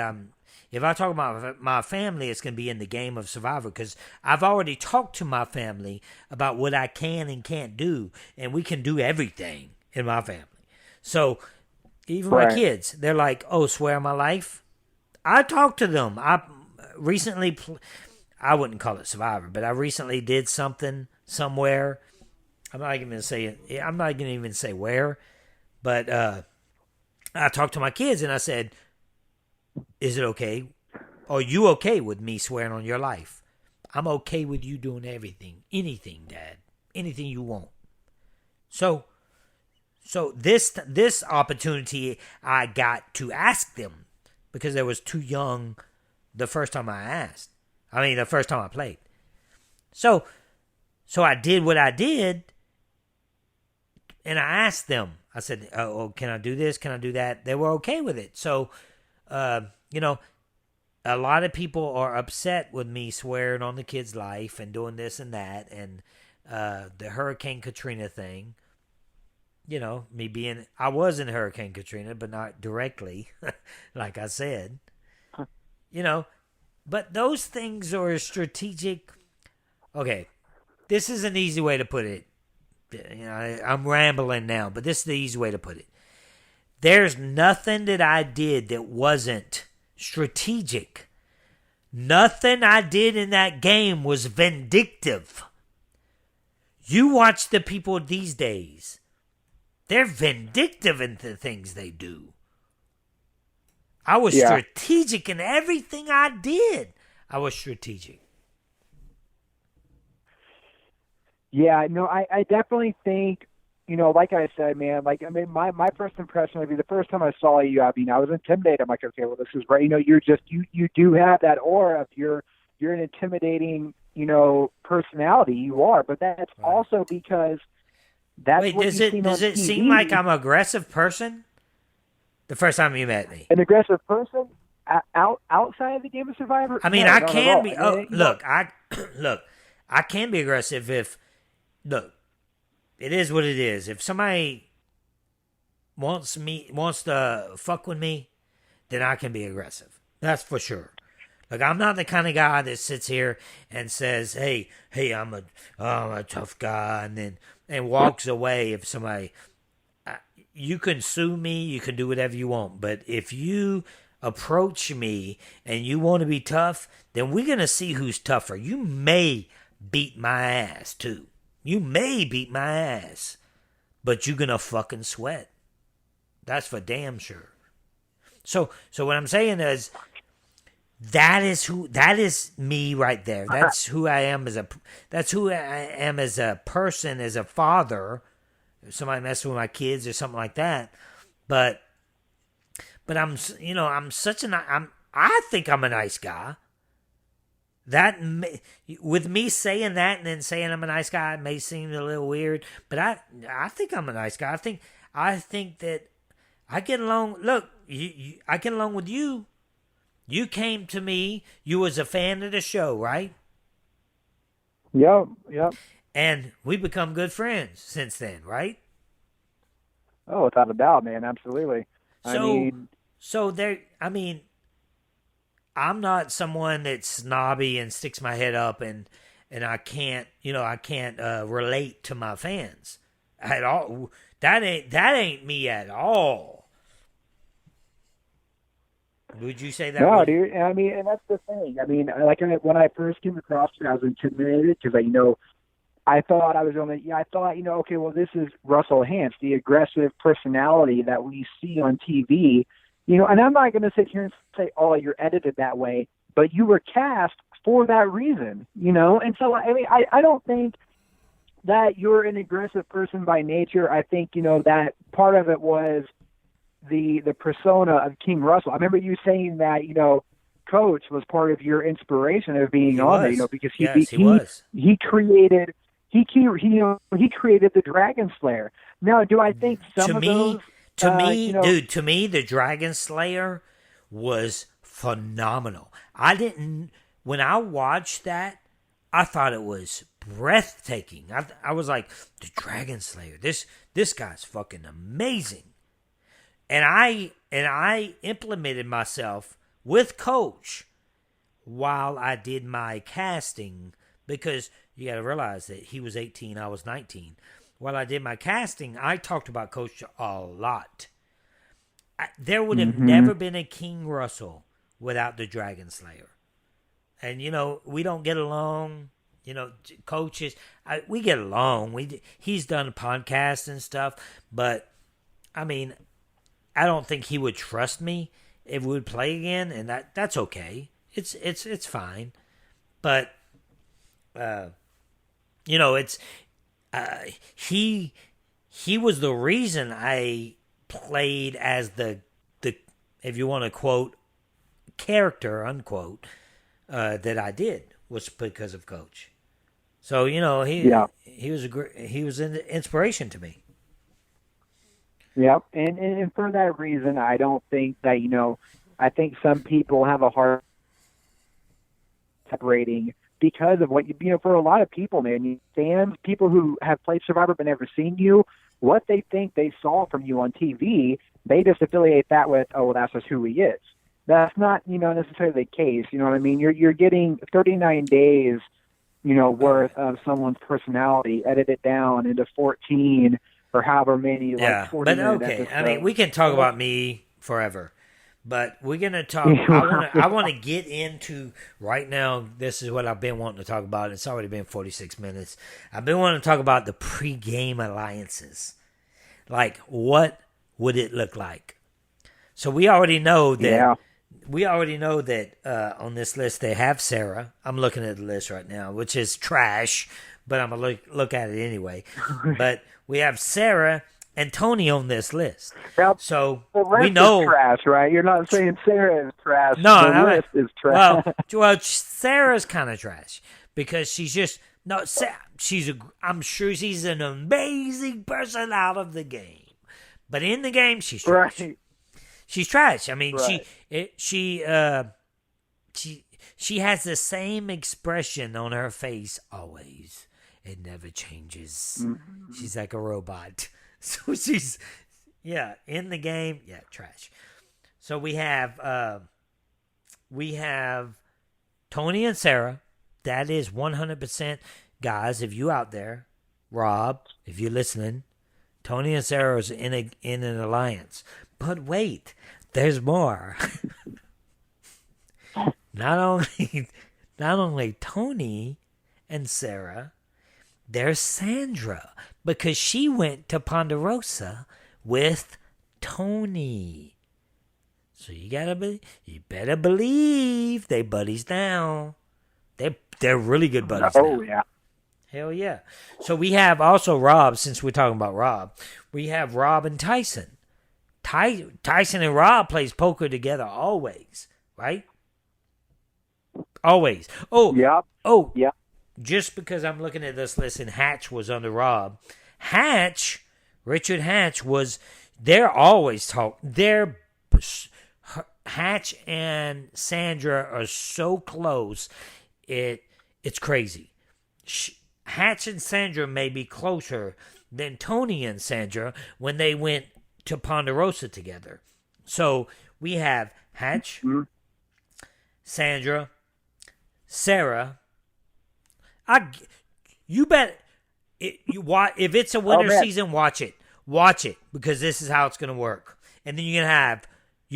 if I talk about my family, it's going to be in the game of Survivor, because I've already talked to my family about what I can and can't do, and we can do everything in my family. So even my kids, they're like, oh, swear on my life. I talked to them. I recently, I wouldn't call it Survivor, but I recently did something somewhere. I'm not even going to even say where, but I talked to my kids and I said, is it okay? Are you okay with me swearing on your life? I'm okay with you doing anything, Dad, anything you want. So this opportunity I got to ask them, because I was too young the first time the first time I played. So I did what I did, and I asked them. I said, oh, can I do this? Can I do that? They were okay with it. So you know, a lot of people are upset with me swearing on the kid's life and doing this and that, and the Hurricane Katrina thing. You know, I was in Hurricane Katrina, but not directly, like I said. You know, but those things are strategic. Okay, this is an easy way to put it. You know, I'm rambling now, but this is the easy way to put it. There's nothing that I did that wasn't strategic. Nothing I did in that game was vindictive. You watch the people these days. They're vindictive in the things they do. I was strategic in everything I did. I was strategic. Yeah, no, I definitely think, you know, like I said, man, like, I mean, my first impression would be the first time I saw you, I mean, I was intimidated. I'm like, okay, well, this is right. You know, you do have that aura of you're an intimidating, you know, personality. You are, but that's also because that's Wait, what does you've seen on it TV. seem like I'm an aggressive person? The first time you met me. An aggressive person outside of the game of Survivor? I mean, No, I not at can all. be. Oh, look, I can be aggressive if, look, it is what it is. If somebody wants to fuck with me, then I can be aggressive. That's for sure. Like, I'm not the kind of guy that sits here and says, "Hey, I'm a tough guy," and walks away. If somebody, you can sue me, you can do whatever you want, but if you approach me and you want to be tough, then we're gonna see who's tougher. You may beat my ass too. You may beat my ass, but you're gonna fucking sweat. That's for damn sure. So what I'm saying is, that is me right there. That's who I am as a person, as a father. If somebody messes with my kids or something like that, but I think I'm a nice guy. With me saying that and then saying I'm a nice guy, it may seem a little weird, but I think I'm a nice guy. I think that I get along. Look, I get along with you. You came to me. You was a fan of the show, right? Yep. And we become good friends since then, right? Oh, without a doubt, man. Absolutely. I'm not someone that's snobby and sticks my head up and I can't relate to my fans at all. That ain't me at all. Would you say that? No, dude. I mean, and that's the thing. I mean, like when I first came across it, I was intimidated because I thought, okay, well, this is Russell Hantz, the aggressive personality that we see on TV. You know, and I'm not going to sit here and say, oh, you're edited that way, but you were cast for that reason, you know? And so, I mean, I don't think that you're an aggressive person by nature. I think, you know, that part of it was the persona of King Russell. I remember you saying that, you know, Coach was part of your inspiration of being on there, you know, because he created the Dragon Slayer. Now, do I think to me, the Dragon Slayer was phenomenal. When I watched that, I thought it was breathtaking. I was like, the Dragon Slayer, this guy's fucking amazing. And I implemented myself with Coach while I did my casting, because you got to realize that he was 18, I was 19. While I did my casting, I talked about Coach a lot. There would have never been a King Russell without the Dragon Slayer. And, you know, we don't get along. You know, coaches, we get along. He's done podcasts and stuff. But, I mean, I don't think he would trust me if we would play again. And that's okay. It's fine. But, you know, he was the reason I played as the if you want to quote character unquote that I did, was because of Coach. So, you know, he was an inspiration to me. Yep, and for that reason, I don't think that, you know, I think some people have a hard separating because of what for a lot of people, man, fans, people who have played Survivor but never seen you, what they think they saw from you on TV, they just affiliate that with, oh, well, that's just who he is. That's not, necessarily the case. You know what I mean? You're getting 39 days, worth of someone's personality edited down into 14 or however many. Yeah, like 40 but okay. episodes. I mean, we can talk about me forever, but we're gonna talk. I want to get into right now. This is what I've been wanting to talk about. It's already been 46 minutes. I've been wanting to talk about the pre-game alliances. Like, what would it look like? So we already know that. Yeah. We already know that on this list they have Sarah. I'm looking at the list right now, which is trash, but I'm going to look at it anyway. But we have Sarah and Tony on this list. Yep. So The list we know. is trash, right? You're not saying Sarah is trash. No, the list is trash. Well, Sarah's kind of trash because she's just. No, I'm sure she's an amazing person out of the game. But in the game, she's trash. Right. She's trash. I mean, Right. she has the same expression on her face always. It never changes. Mm-hmm. She's like a robot. So in the game, trash. So we have Tony and Sarah. That is 100%. Guys, if you out there, Rob, if you're listening, Tony and Sarah is in an alliance. But wait, there's more. Not only Tony and Sarah, there's Sandra, because she went to Ponderosa with Tony. So you better believe they buddies now. They're really good buddies now. Oh yeah. Hell yeah. So we have also Rob, since we're talking about Rob. We have Rob and Tyson. Tyson and Rob plays poker together always, right? Always. Oh, Yep. Oh, Yep. Just because I'm looking at this list and Hatch was under Rob. Richard Hatch they're always talking. Hatch and Sandra are so close, it's crazy. Hatch and Sandra may be closer than Tony and Sandra when they went to Ponderosa together. So we have Hatch, Sandra, Sarah. You bet. If it's a winter season, watch it. Watch it, because this is how it's gonna work. And then you're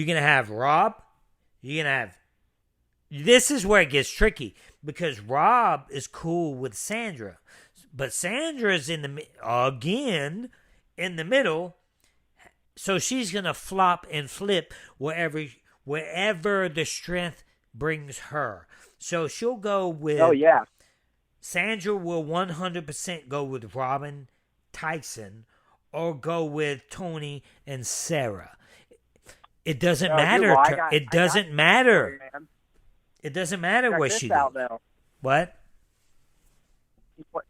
gonna have Rob. This is where it gets tricky, because Rob is cool with Sandra, but Sandra's in the middle. So she's gonna flop and flip wherever the strength brings her. So she'll go with. Oh yeah. Sandra will 100% go with Robin, Tyson, or go with Tony and Sarah. It doesn't matter. It doesn't matter. It doesn't matter where she goes. What?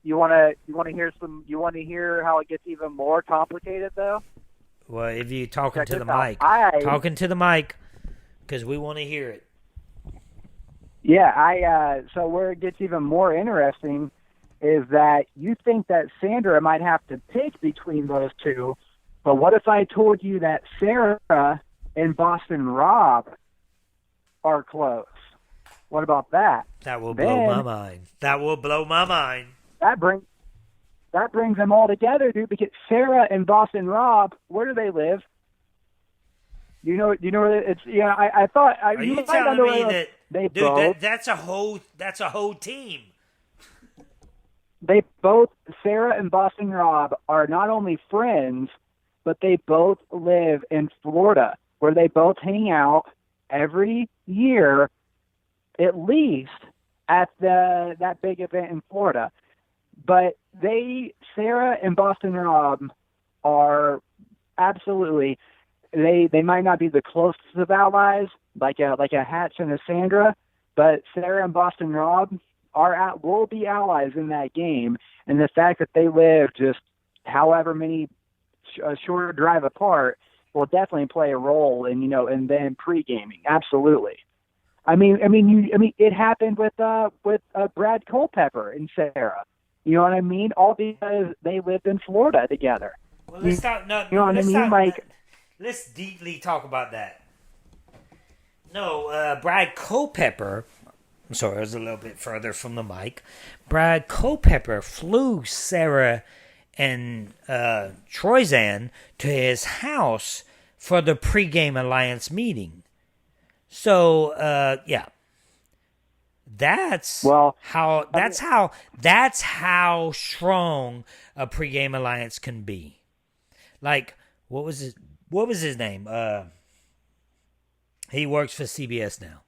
You want to hear how it gets even more complicated though? Well, if you talking to the mic, because we want to hear it. Yeah, so where it gets even more interesting is that you think that Sandra might have to pick between those two, but what if I told you that Sarah and Boston Rob are close? What about that? That will blow my mind. That will blow my mind. That brings them all together, dude, because Sarah and Boston Rob, where do they live? You know where it's. Yeah, I thought. Are you telling me that? Dude, that's a whole team. They both, Sarah and Boston Rob, are not only friends, but they both live in Florida, where they both hang out every year, at least at that big event in Florida. But Sarah and Boston Rob are absolutely. They might not be the closest of allies, like a Hatch and a Sandra, but Sarah and Boston Rob will be allies in that game. And the fact that they live just however many shorter drive apart will definitely play a role in, in them pre-gaming. Absolutely. It happened with Brad Culpepper and Sarah. You know what I mean? All because they lived in Florida together. Well, let's talk. No, you know what I mean? Let's deeply talk about that. No, Brad Culpepper. I'm sorry, I was a little bit further from the mic. Brad Culpepper flew Sarah and Troyzan to his house for the pregame alliance meeting. So, yeah. That's how strong a pregame alliance can be. Like, what was his name? He works for CBS now.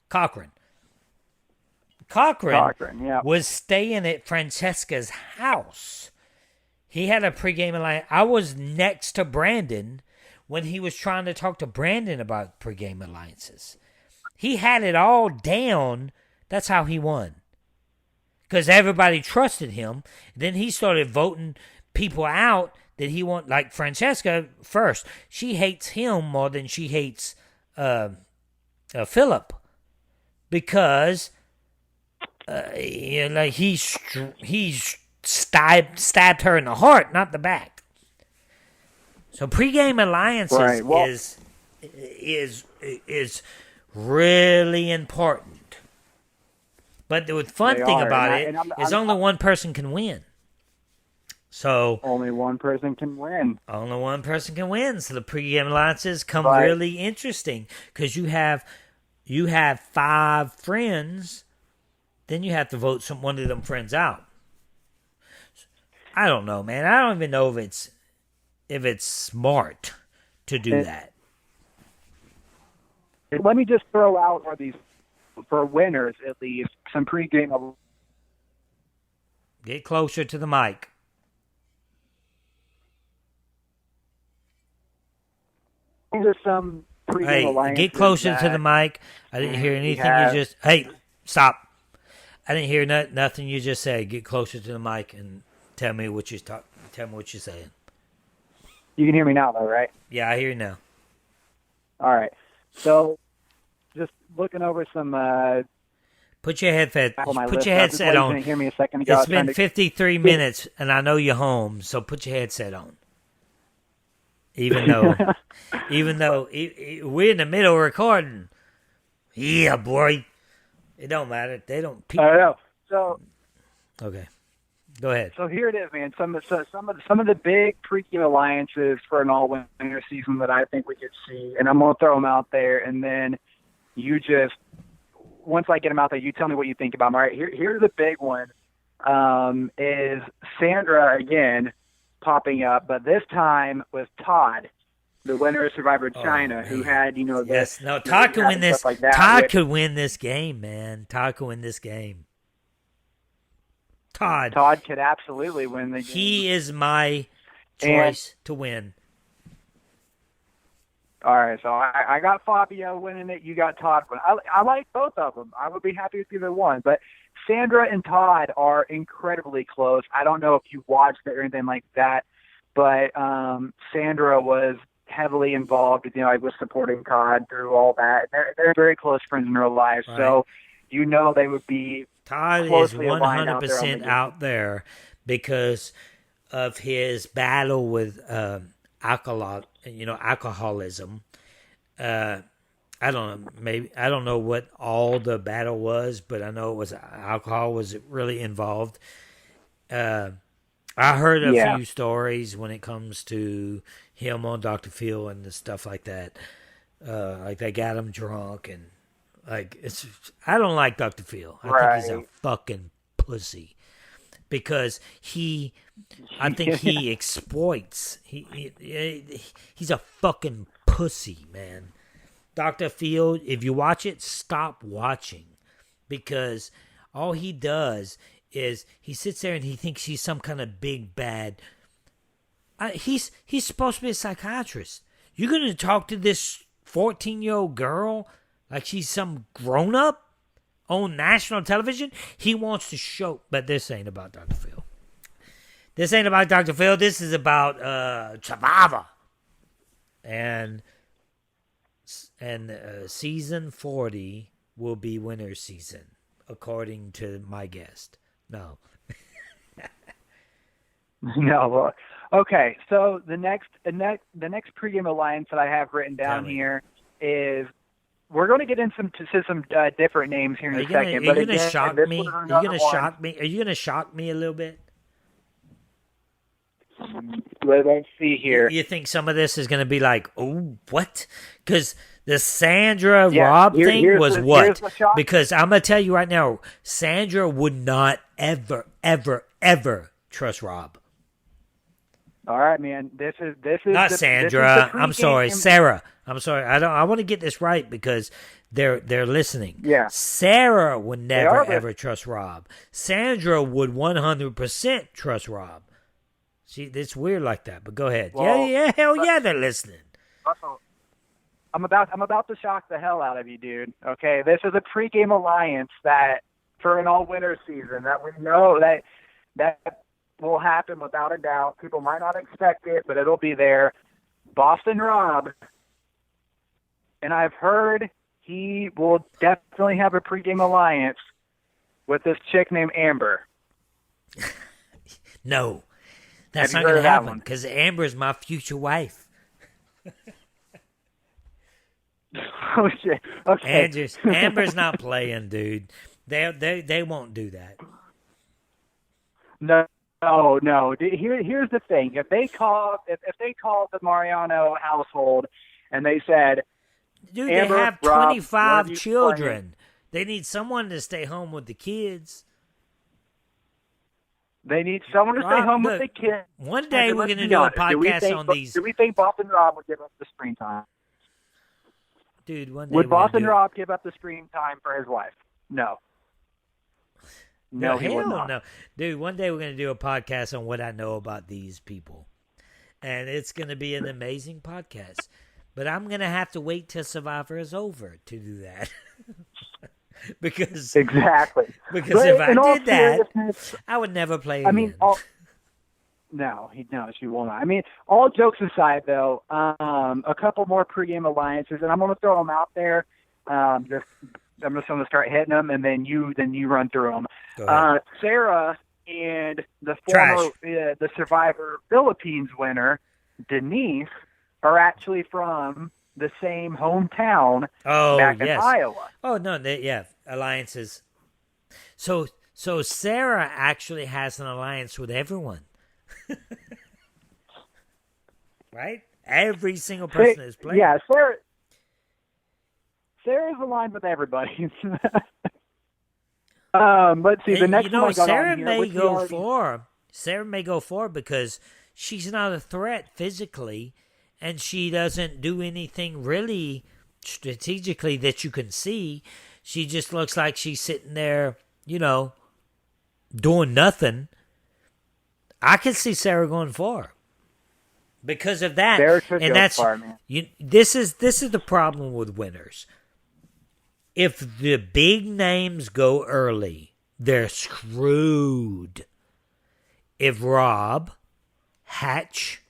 Cochran, yeah. was staying at Francesca's house. He had a pregame alliance. I was next to Brandon when he was trying to talk to Brandon about pregame alliances. He had it all down. That's how he won. Because everybody trusted him. Then he started voting people out that he want, like Francesca first. She hates him more than she hates Philip. Because he stabbed her in the heart, not the back. So pregame alliances is really important. But the fun thing about it is only one person can win. So only one person can win. Only one person can win. So the pregame alliances come really interesting because you have 5 friends, then you have to vote one of them friends out. I don't know, man. I don't even know if it's smart to do that. Let me just throw out for winners at least some pregame. Get closer to the mic. These are some pregame alliances. Get closer to the mic. I didn't hear anything you just. Hey, stop! I didn't hear nothing you just said. Get closer to the mic and tell me what you're Tell me what you're saying. You can hear me now, though, right? Yeah, I hear you now. All right. So, just looking over some. Put your headset on. Hear me a second ago. It's been 53 minutes, and I know you're home, so put your headset on. Even though we're in the middle of recording. Yeah, boy. It don't matter. They don't. I know. So. Okay. Go ahead. So here it is, man. Some of the big pregame alliances for an all-winner season that I think we could see, and I'm gonna throw them out there, and then you just once I get them out there, you tell me what you think about them. All right, here's the big one. Is Sandra again popping up, but this time with Todd, the winner of Survivor China, who had Todd could win this. Like Todd could win this game, man. Todd could win this game. Todd could absolutely win the game. He is my choice to win. All right, so I got Fabio winning it. You got Todd winning. I like both of them. I would be happy with either one. But Sandra and Todd are incredibly close. I don't know if you watched it or anything like that, but Sandra was heavily involved with supporting Todd through all that. They're very close friends in real life, right. So they would be. Todd is 100% out there because of his battle with alcoholism. I don't know. Maybe I don't know what all the battle was, but I know it was alcohol was really involved. I heard a few stories when it comes to him on Dr. Phil and the stuff like that. Like they got him drunk and. I don't like Dr. Phil. I think he's a fucking pussy because I think he exploits. He's a fucking pussy, man. Dr. Phil, if you watch it, stop watching because all he does is he sits there and he thinks he's some kind of big bad. He's supposed to be a psychiatrist. You're going to talk to this 14-year-old girl like she's some grown-up on national television? He wants to show... But this ain't about Dr. Phil. This ain't about Dr. Phil. This is about Survivor. And And season 40 will be winter season, according to my guest. No. No. Well, okay. So the next pregame alliance that I have written down here is we're going to get into some different names here in a second. Are you going to shock me? Are you going to shock me? Are you going to shock me a little bit? Let's see here. You think some of this is going to be like, oh, what? Because the Sandra Rob thing was what? Because I'm going to tell you right now, Sandra would not ever, ever, ever trust Rob. All right, man. This is not Sandra. I'm sorry, Sarah. I'm sorry. I want to get this right because they're listening. Yeah. Sarah would never ever trust Rob. Sandra would 100% trust Rob. See, it's weird like that. But go ahead. Well, hell yeah, they're listening. Russell, I'm about to shock the hell out of you, dude. Okay, this is a pregame alliance that for an all-winter season that we know that will happen without a doubt. People might not expect it, but it'll be there. Boston Rob, and I've heard he will definitely have a pregame alliance with this chick named Amber. No, that's not going to happen because Amber is my future wife. Oh shit! Okay, Amber's not playing, dude. They won't do that. No. Here's the thing: if they call the Mariano household and they said, "Dude, Amber, they have Rob, 25 children. They need someone to stay home with the kids. They need someone to stay home with the kids." One day we're going to do a podcast on these. Do we think Boston Rob would give up the screen time? Dude, one day would Boston Rob give up the screen time for his wife? No. No, he would not. No. Dude, one day we're going to do a podcast on what I know about these people. And it's going to be an amazing podcast. But I'm going to have to wait till Survivor is over to do that. Because exactly. Because if I did that, I would never play again. I mean, she will not. I mean, all jokes aside, though, a couple more pregame alliances, and I'm going to throw them out there. I'm just going to start hitting them, and then you run through them. Sarah and the the Survivor Philippines winner, Denise, are actually from the same hometown back in Iowa. Oh, no, alliances. So Sarah actually has an alliance with everyone. Right? Every single person is playing. Yeah, Sarah's aligned with everybody. Let's see. The next one I got Sarah may go for because she's not a threat physically, and she doesn't do anything really strategically that you can see. She just looks like she's sitting there, doing nothing. I can see Sarah going far because of that. Sarah should go far, man. This is the problem with winners. If the big names go early, they're screwed. If Rob, Hatch,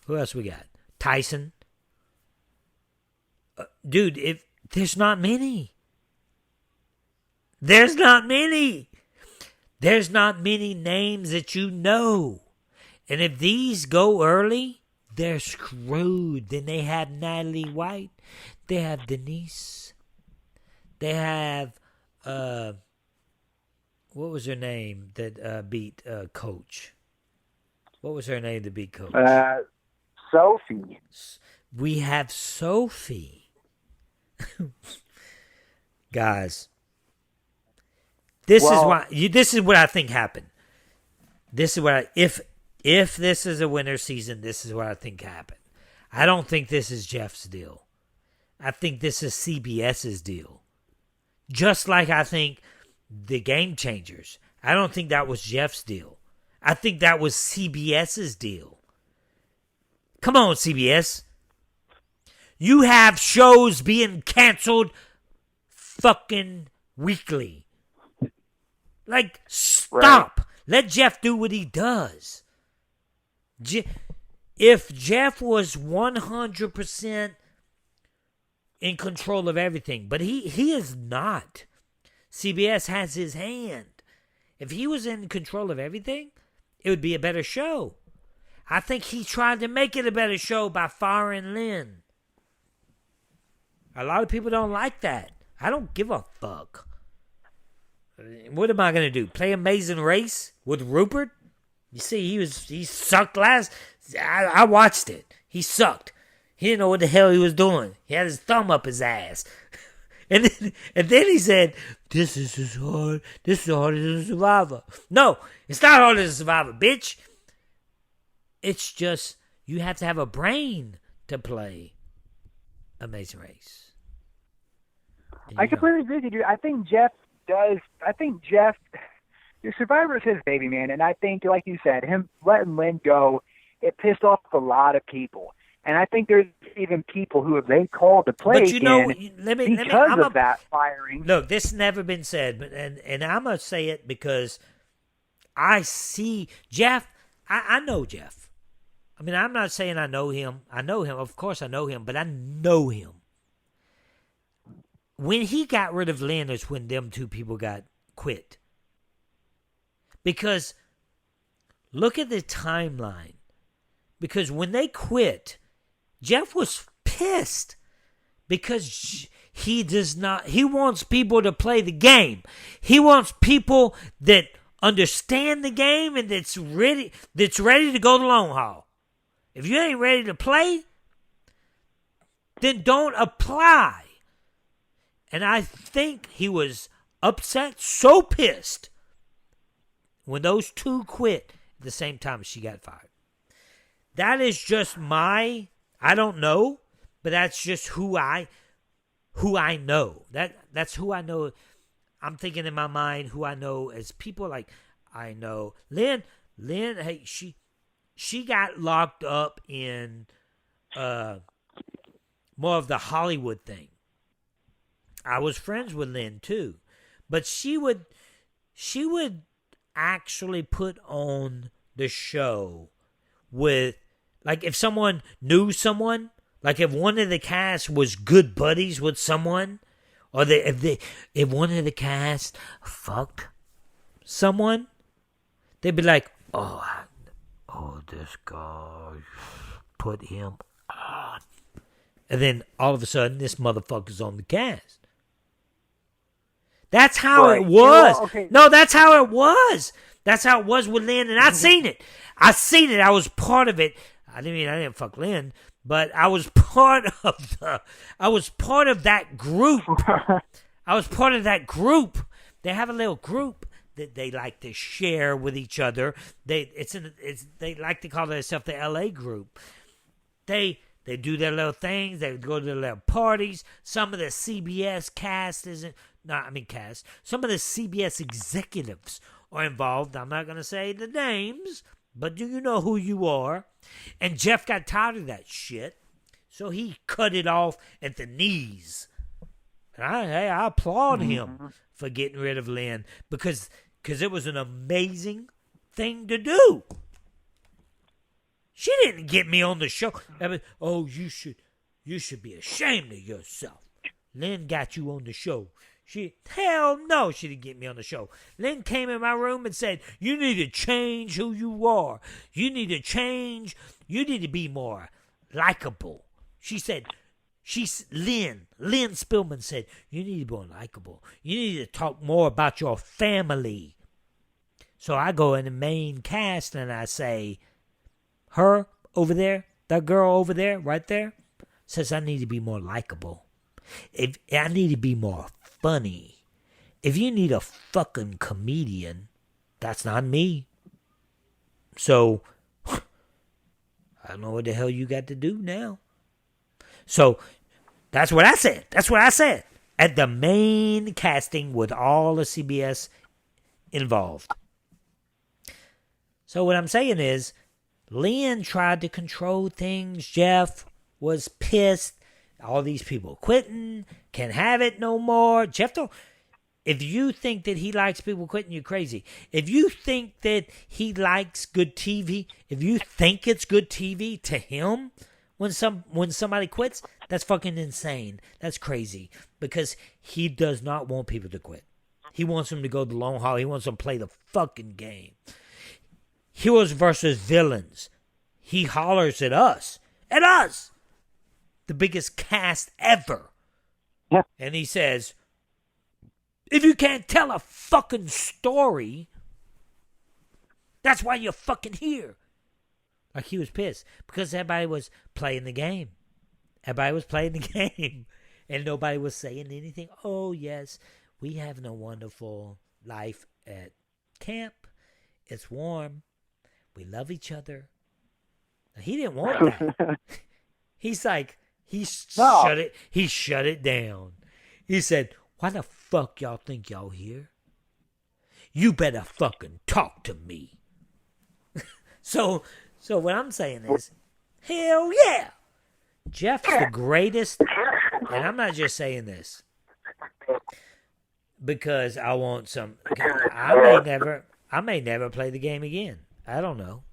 who else we got? Tyson. Dude, if there's not many. There's not many names that you know. And if these go early, they're screwed. Then they have Natalie White. They have Denise. They have, what was her name that beat Coach? What was her name to beat Coach? Sophie. We have Sophie. Guys, this is what I think happened. This is what if this is a winter season, this is what I think happened. I don't think this is Jeff's deal. I think this is CBS's deal. Just like I think the Game Changers. I don't think that was Jeff's deal. I think that was CBS's deal. Come on, CBS. You have shows being canceled fucking weekly. Like, stop. Right. Let Jeff do what he does. if Jeff was 100% in control of everything, but he is not. CBS has his hand. If he was in control of everything, it would be a better show. I think he tried to make it a better show by firing Lynn. A lot of people don't like that. I don't give a fuck. What am I going to do? Play Amazing Race with Rupert? You see, he sucked last. I watched it. He sucked. He didn't know what the hell he was doing. He had his thumb up his ass. And then he said, this is as hard. This is harder than Survivor. No, it's not harder than Survivor, bitch. It's just you have to have a brain to play Amazing Race. I completely agree with you, dude. I think Jeff, your Survivor is his baby, man. And I think, like you said, him letting Lynn go, it pissed off a lot of people. And I think there's even people who have they called to play because of that firing. Look, this has never been said, and I'm going to say it because I see Jeff. I know Jeff. I mean, I'm not saying I know him. I know him. Of course I know him, but I know him. When he got rid of Lynn is when them two people got quit. Because look at the timeline. Because when they quit, Jeff was pissed because he wants people to play the game. He wants people that understand the game and that's ready to go the long haul. If you ain't ready to play, then don't apply. And I think he was upset, so pissed when those two quit at the same time as she got fired. That is just I don't know, but that's just who I know. That's who I know. I'm thinking in my mind who I know as people like I know. Lynn, hey, she got locked up in more of the Hollywood thing. I was friends with Lynn too, but she would actually put on the show with, like, if someone knew someone, like if one of the cast was good buddies with someone, or if one of the cast fucked someone, they'd be like, oh, this guy put him on, and then all of a sudden this motherfucker's on the cast. That's how it was. Yeah, okay. No, that's how it was. That's how it was with Lynn, and I seen it. I was part of it. I didn't fuck Lynn, but I was part of that group. I was part of that group. They have a little group that they like to share with each other. They like to call themselves the LA group. They do their little things. They go to their little parties. Some of the CBS cast some of the CBS executives are involved. I'm not going to say the names, but do you know who you are? And Jeff got tired of that shit, so he cut it off at the knees. And I applaud him for getting rid of Lynn because it was an amazing thing to do. She didn't get me on the show. You should be ashamed of yourself. Lynn got you on the show. Hell no, she didn't get me on the show. Lynn came in my room and said, you need to change who you are. You need to change. You need to be more likable. Lynn Spillman said, you need to be more likable. You need to talk more about your family. So I go in the main cast and I say, her over there, that girl over there, right there, says I need to be more likable. If I need to be more funny. If you need a fucking comedian, that's not me. So, I don't know what the hell you got to do now. So, that's what I said. At the main casting with all the CBS involved. So, what I'm saying is, Lynn tried to control things. Jeff was pissed. All these people quitting, can't have it no more. Jeff If you think that he likes people quitting, you're crazy. If you think that he likes good TV, if you think it's good TV to him when somebody quits, that's fucking insane. That's crazy. Because he does not want people to quit. He wants them to go the long haul. He wants them to play the fucking game. Heroes versus villains. He hollers at us. At us! The biggest cast ever. Yeah. And he says, if you can't tell a fucking story, that's why you're fucking here. Like, he was pissed because everybody was playing the game. Everybody was playing the game. And nobody was saying anything. Oh, yes, we have a wonderful life at camp. It's warm. We love each other. Now, he didn't want that. He's like, he shut it down. He said, why the fuck y'all think y'all here? You better fucking talk to me. So what I'm saying is, hell yeah. Jeff's the greatest, and I'm not just saying this because I want some. I may never play the game again. I don't know.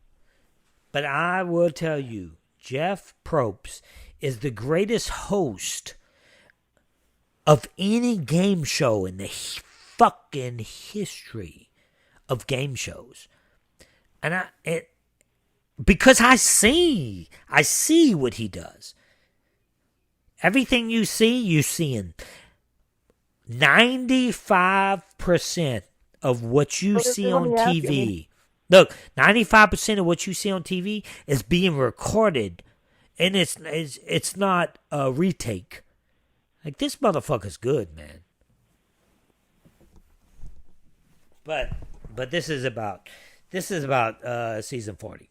But I will tell you, Jeff Probst is the greatest host of any game show in the fucking history of game shows. And because I see what he does. Everything you see in 95% of what you see on TV. Look, 95% of what you see on TV is being recorded, and it's not a retake. Like, this motherfucker's good, man. But this is about season 40.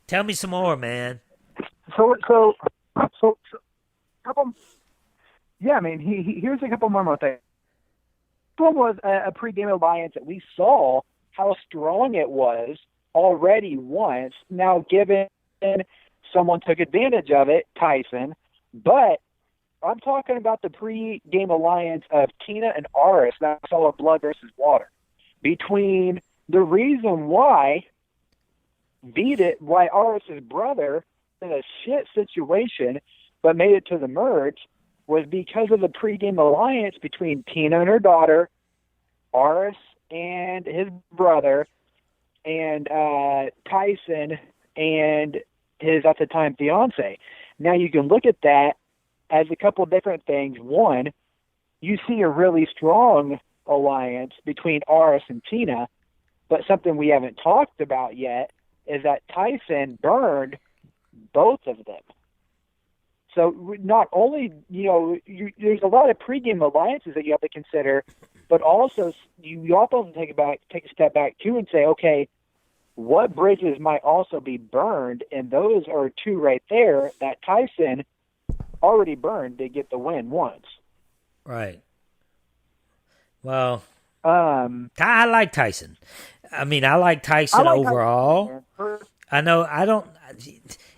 Tell me some more, man. So couple. Yeah, I mean, here's a couple more things. One was a pregame alliance that we saw how strong it was already once. Now, given someone took advantage of it, Tyson, but I'm talking about the pre-game alliance of Tina and Aris. That's all of blood versus water. Between the reason why Aris' brother in a shit situation but made it to the merge was because of the pre-game alliance between Tina and her daughter, Aris and his brother, and Tyson and his, at the time, fiance. Now you can look at that as a couple of different things. One, you see a really strong alliance between Aris and Tina, but something we haven't talked about yet is that Tyson burned both of them. So not only, there's a lot of pregame alliances that you have to consider, but also you also have to take a step back too and say, okay, what bridges might also be burned? And those are two right there that Tyson already burned to get the win once. Right. Well, I like Tyson. I mean, I like Tyson overall. Tyson. I know I don't.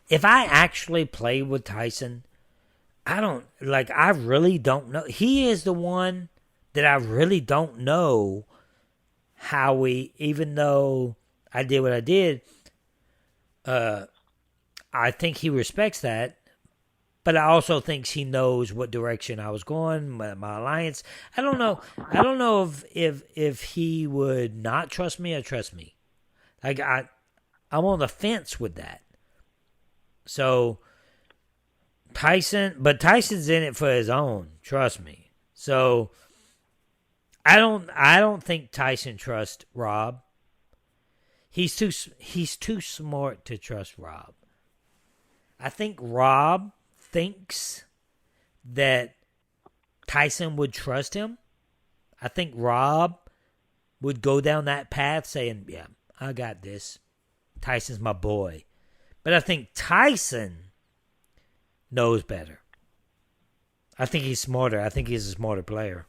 If I actually play with Tyson, I really don't know. He is the one that I really don't know how even though I did what I did, I think he respects that. But I also think he knows what direction I was going, my alliance. I don't know. I don't know if he would not trust me or trust me. Like I'm on the fence with that. So Tyson's in it for his own. Trust me. So I don't think Tyson trusts Rob. He's too smart to trust Rob. I think Rob thinks that Tyson would trust him. I think Rob would go down that path saying, yeah, I got this. Tyson's my boy. But I think Tyson knows better. I think he's smarter. I think he's a smarter player.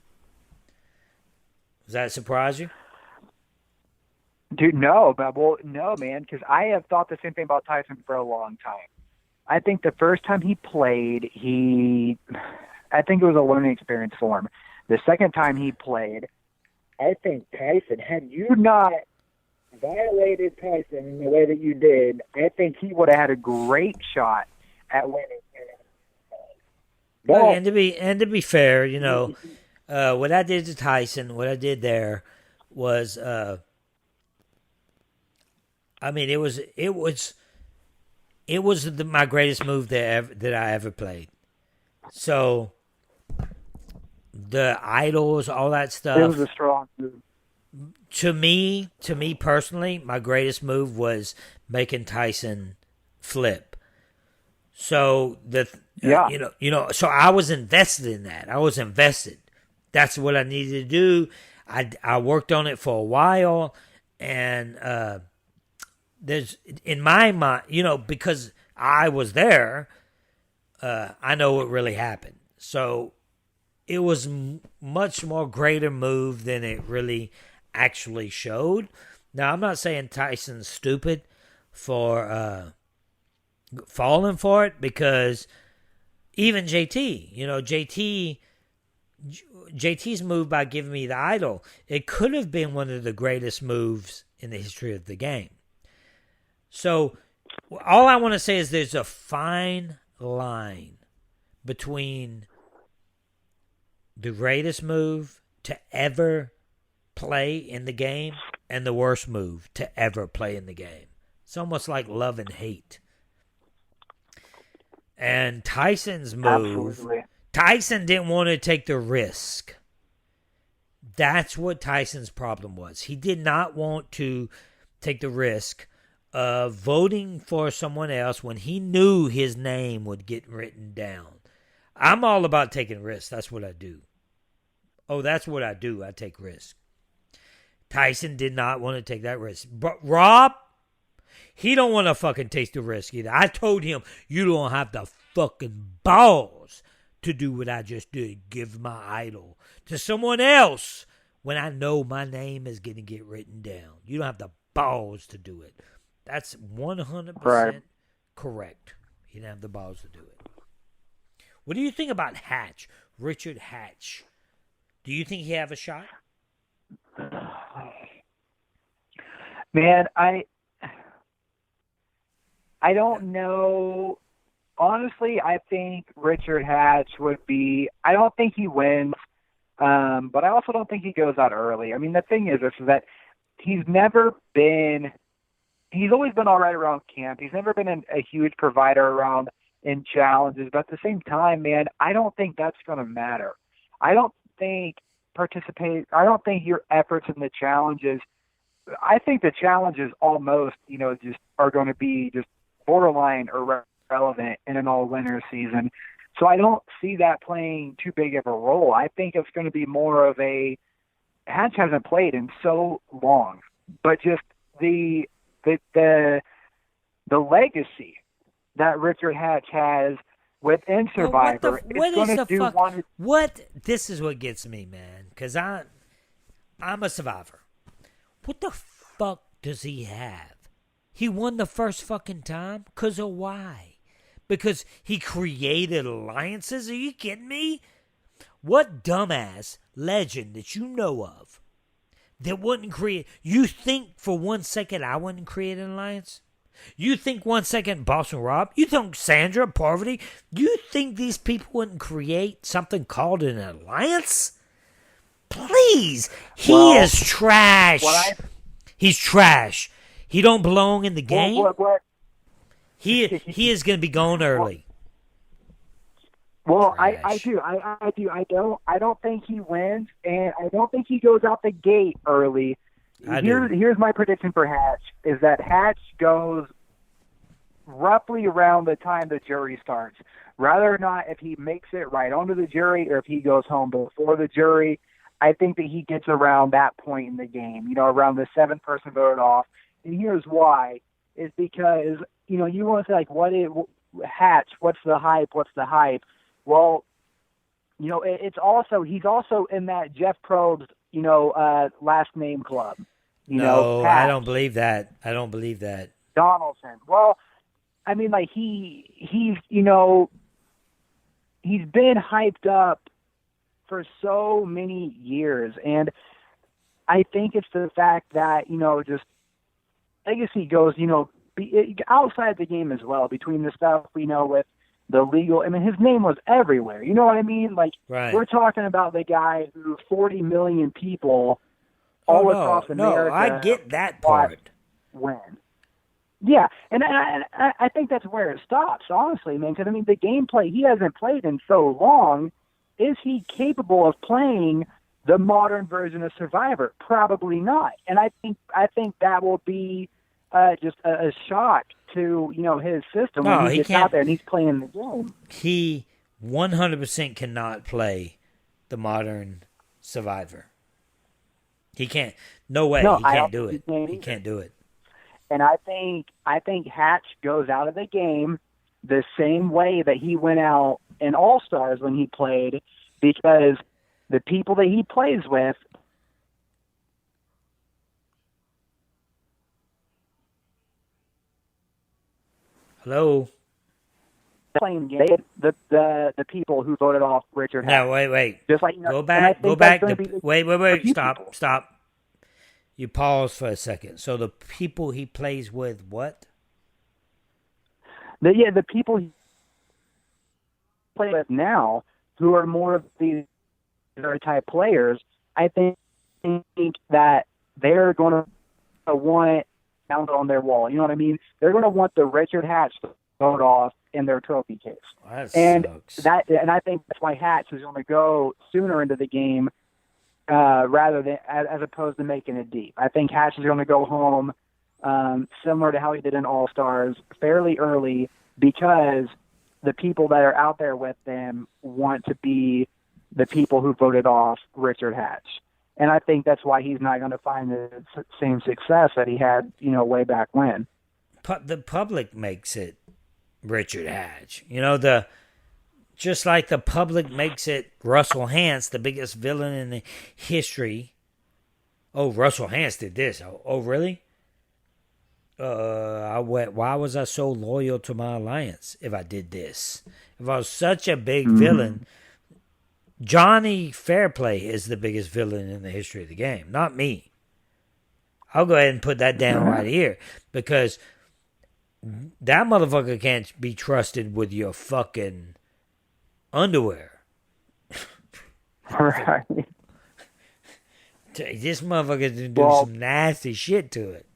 Does that surprise you? Dude, no, man, because I have thought the same thing about Tyson for a long time. I think the first time he played, I think it was a learning experience for him. the second time he played, I think Tyson, had you not violated Tyson in the way that you did, I think he would have had a great shot at winning. Look, and to be fair, you know, what I did to Tyson, what I did there was, I mean, it was my greatest move that I ever played. So the idols, all that stuff. It was a strong move. To me personally, my greatest move was making Tyson flip. So you know, so I was invested in that. I was invested. That's what I needed to do. I worked on it for a while, and there's in my mind, you know, because I was there, I know what really happened. So it was much more greater move than it really actually showed. Now, I'm not saying Tyson's stupid for falling for it, because even JT, you know, JT's move by giving me the idol, it could have been one of the greatest moves in the history of the game. So all I want to say is there's a fine line between the greatest move to ever play in the game and the worst move to ever play in the game. It's almost like love and hate. And Tyson's move, Absolutely. Tyson didn't want to take the risk. That's what Tyson's problem was. He did not want to take the risk of voting for someone else when he knew his name would get written down. I'm all about taking risks. That's what I do. Oh, that's what I do. I take risks. Tyson did not want to take that risk. But Rob, he don't want to fucking take the risk either. I told him, you don't have the fucking balls to do what I just did. Give my idol to someone else when I know my name is going to get written down. You don't have the balls to do it. That's 100% correct. He didn't have the balls to do it. What do you think about Hatch? Richard Hatch. Do you think he have a shot? Man, I don't know. Honestly, I think Richard Hatch would be. I don't think he wins, but I also don't think he goes out early. I mean, the thing is that he's never been. He's always been all right around camp. He's never been a huge provider around in challenges. But at the same time, man, I don't think that's going to matter. I don't think your efforts in the challenges. I think the challenges almost, just are going to be just borderline irrelevant in an all-winner season. So I don't see that playing too big of a role. I think it's going to be more of a Hatch hasn't played in so long, but just the legacy that Richard Hatch has within Survivor is going to do one. This is what gets me, man, because I'm a Survivor. What the fuck does he have? He won the first fucking time? Because of why? Because he created alliances? Are you kidding me? What dumbass legend that you know of that wouldn't create... You think for 1 second I wouldn't create an alliance? You think 1 second Boston Rob? You think Sandra, Parvati? You think these people wouldn't create something called an alliance? Please. He is trash. He's trash. He don't belong in the game. He is going to be going early. Well, I do. I don't think he wins, and I don't think he goes out the gate early. Here's my prediction for Hatch, is that Hatch goes roughly around the time the jury starts. Rather or not if he makes it right onto the jury or if he goes home before the jury, I think that he gets around that point in the game, around the seventh person voted off. And here's why, is because, you want to say, like, Hatch, what's the hype? Well, he's also in that Jeff Probst, last name club. No, Hatch, I don't believe that. Donaldson. Well, I mean, like, he's been hyped up for so many years. And I think it's the fact that, just legacy goes, outside the game as well, between the stuff we know with the legal. I mean, his name was everywhere. You know what I mean? Like, right. We're talking about the guy who 40 million people all across America. No, I get that part. Win. Yeah, and I think that's where it stops, honestly, man. Because, I mean, the gameplay, he hasn't played in so long. Is he capable of playing the modern version of Survivor? Probably not. And I think that will be just a shock to his system when he gets out there and he's playing the game. He 100% cannot play the modern Survivor. He can't. No way. No, he can't do it. He can't do it. And I think Hatch goes out of the game the same way that he went out in All Stars when he played, because the people that he plays with. Hello. Playing game, the people who voted off Richard Hatch. No, wait. Just like go back. Wait. Stop. You pause for a second. So the people he plays with, what? The people he plays with now, who are more of these type players, I think that they're going to want down on their wall. You know what I mean? They're going to want the Richard Hatch vote off in their trophy case. And I think that's why Hatch is going to go sooner into the game rather than as opposed to making it deep. I think Hatch is going to go home similar to how he did in All Stars fairly early, because the people that are out there with them want to be the people who voted off Richard Hatch. And I think that's why he's not going to find the same success that he had, way back when. The public makes it Richard Hatch. Just like the public makes it Russell Hantz, the biggest villain in the history. Oh, Russell Hantz did this. Oh, really? Why was I so loyal to my alliance if I did this? If I was such a big villain, Johnny Fairplay is the biggest villain in the history of the game, not me. I'll go ahead and put that down right here, because that motherfucker can't be trusted with your fucking underwear. Right. This motherfucker's doing some nasty shit to it.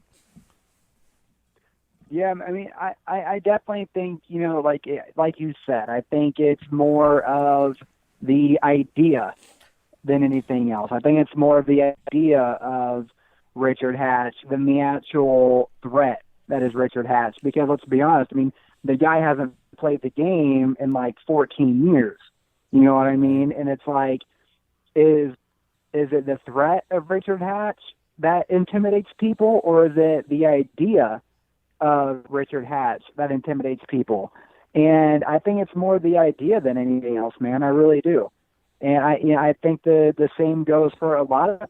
Yeah, I mean, I definitely think, like you said, I think it's more of the idea than anything else. I think it's more of the idea of Richard Hatch than the actual threat that is Richard Hatch. Because let's be honest, I mean, the guy hasn't played the game in like 14 years. You know what I mean? And it's like, is it the threat of Richard Hatch that intimidates people, or is it the idea of Richard Hatch that intimidates people? And I think it's more the idea than anything else, man. I really do. And I think the same goes for a lot of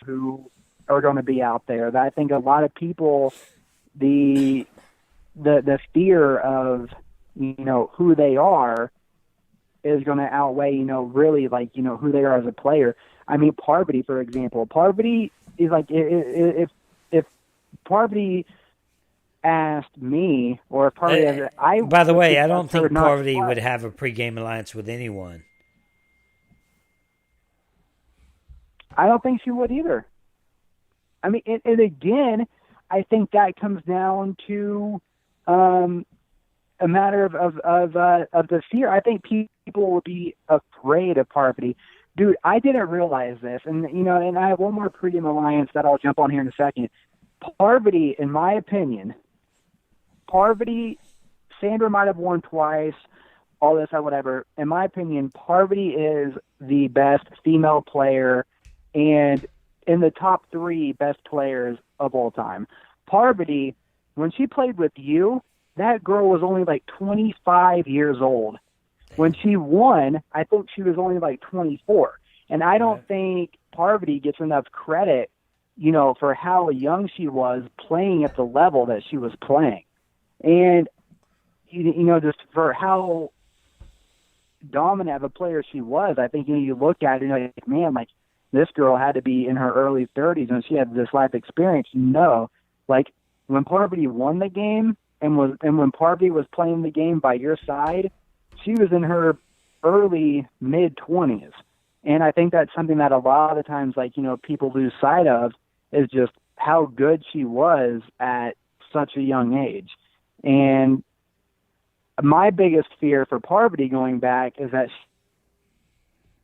who are going to be out there. That I think a lot of people, the fear of who they are is going to outweigh really like who they are as a player. I mean, Parvati, for example. Parvati is like, if Parvati asked me, or if Parvati, by the way, I don't think Parvati would have a pregame alliance with anyone. I don't think she would either. I mean, and again, I think that comes down to a matter of the fear. I think people will be afraid of Parvati. Dude, I didn't realize this, and and I have one more pregame alliance that I'll jump on here in a second. Parvati, in my opinion, Sandra might have won twice, all this or whatever. In my opinion, Parvati is the best female player and in the top 3 best players of all time. Parvati, when she played with you, that girl was only like 25 years old. When she won, I think she was only like 24. And I don't think Parvati gets enough credit, for how young she was playing at the level that she was playing. And, just for how dominant of a player she was, I think, you look at it and you're like, man, like, this girl had to be in her early 30s and she had this life experience. No, like, when Parvati won the game and when Parvati was playing the game by your side, she was in her early mid-20s. And I think that's something that a lot of the times, like, people lose sight of, is just how good she was at such a young age. And my biggest fear for Parvati going back is that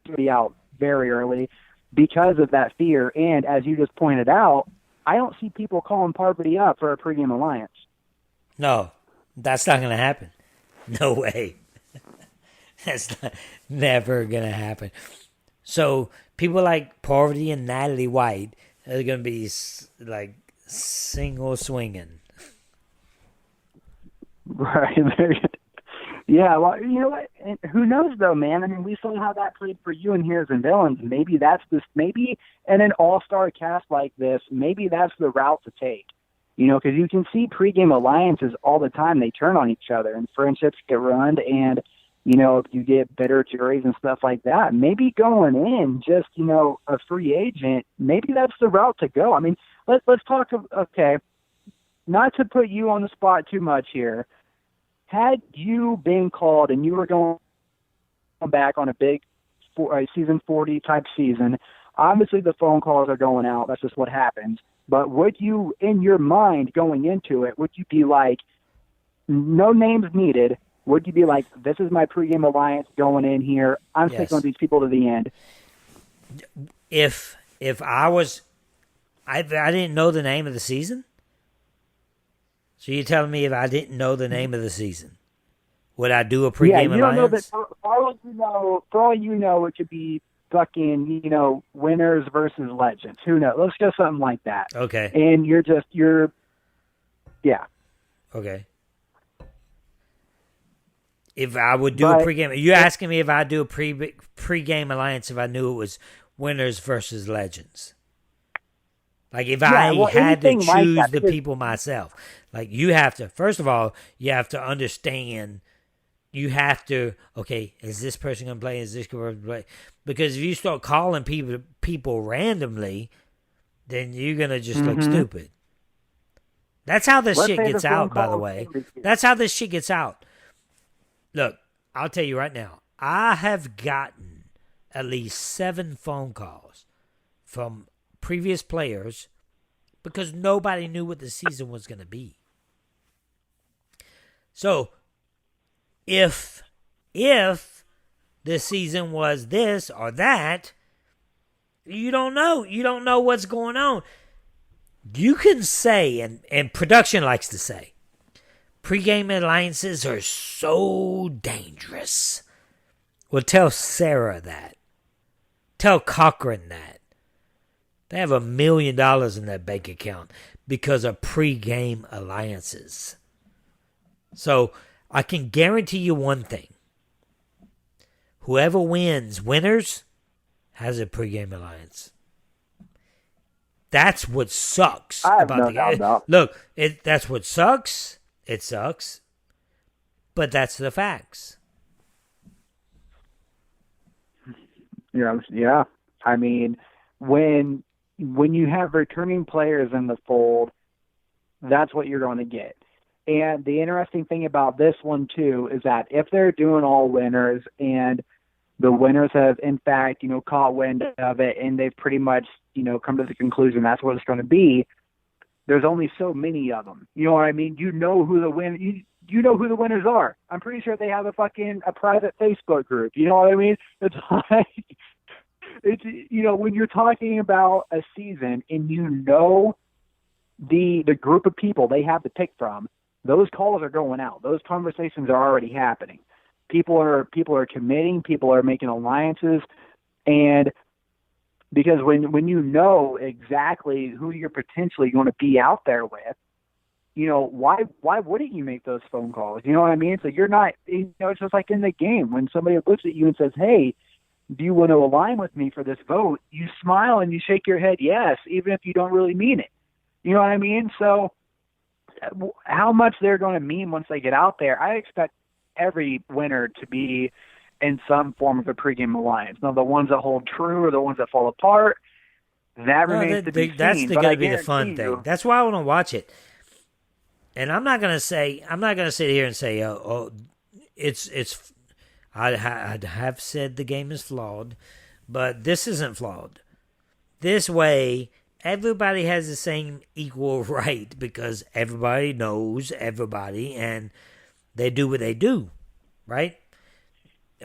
she'll be out very early because of that fear. And as you just pointed out, I don't see people calling Parvati up for a pregame alliance. No, that's not going to happen. No way. That's never going to happen. So people like Parvati and Natalie White are going to be like single swinging. Right. Yeah, well, you know what? And who knows, though, man? I mean, we saw how that played for you in Heroes and Villains. Maybe that's maybe in an all-star cast like this, maybe that's the route to take. Because you can see pregame alliances all the time. They turn on each other, and friendships get ruined, and, if you get bitter juries and stuff like that, maybe going in just, a free agent, maybe that's the route to go. I mean, let's talk, okay, not to put you on the spot too much here. Had you been called and you were going back on a big season 40 type season, obviously the phone calls are going out. That's just what happens. But would you, in your mind going into it, would you be like, no names needed, would you be like, this is my pregame alliance going in here, I'm sticking with these people to the end? If I was, I didn't know the name of the season? So you're telling me if I didn't know the name of the season, would I do a pregame alliance? Don't know that. For all you know, it could be fucking, winners versus legends. Who knows? Let's go something like that. Okay. And yeah. Okay. If I would do a pregame, you're asking me if I do a pregame alliance if I knew it was winners versus legends. Like if I had to choose the people myself, like you have to, first of all, you have to understand, okay, is this person going to play? Is this person going to play? Because if you start calling people randomly, then you're going to just look stupid. That's how this shit gets out, by the way. That's how this shit gets out. Look, I'll tell you right now, I have gotten at least 7 phone calls from previous players because nobody knew what the season was going to be. So, if the season was this or that, you don't know. You don't know what's going on. You can say, and production likes to say, pregame alliances are so dangerous. Well, tell Sarah that. Tell Cochran that. They have $1 million in their bank account because of pregame alliances. So I can guarantee you one thing. Whoever winners, has a pregame alliance. That's what sucks about the game. Look, that's what sucks. It sucks. But that's the facts. Yeah. I mean, when you have returning players in the fold, that's what you're going to get. And the interesting thing about this one, too, is that if they're doing all winners and the winners have, in fact, caught wind of it and they've pretty much, come to the conclusion that's what it's going to be, there's only so many of them. You know what I mean? You know who the winners are. I'm pretty sure they have a private Facebook group. You know what I mean? It's like, when you're talking about a season and the group of people they have to pick from, those calls are going out. Those conversations are already happening. People are committing. People are making alliances, and because when you know exactly who you're potentially going to be out there with, why wouldn't you make those phone calls? You know what I mean? So you're not. It's just like in the game when somebody looks at you and says, "Hey, do you want to align with me for this vote?" You smile and you shake your head yes, even if you don't really mean it. You know what I mean? So how much they're going to mean once they get out there, I expect every winner to be in some form of a pregame alliance. Now, the ones that hold true or the ones that fall apart, that remains to be seen. That's but going I to be the fun guarantee thing. you- That's why I want to watch it. And I'm not going to sit here and say, it's. I have said the game is flawed, but this isn't flawed. This way, everybody has the same equal right because everybody knows everybody and they do what they do, right?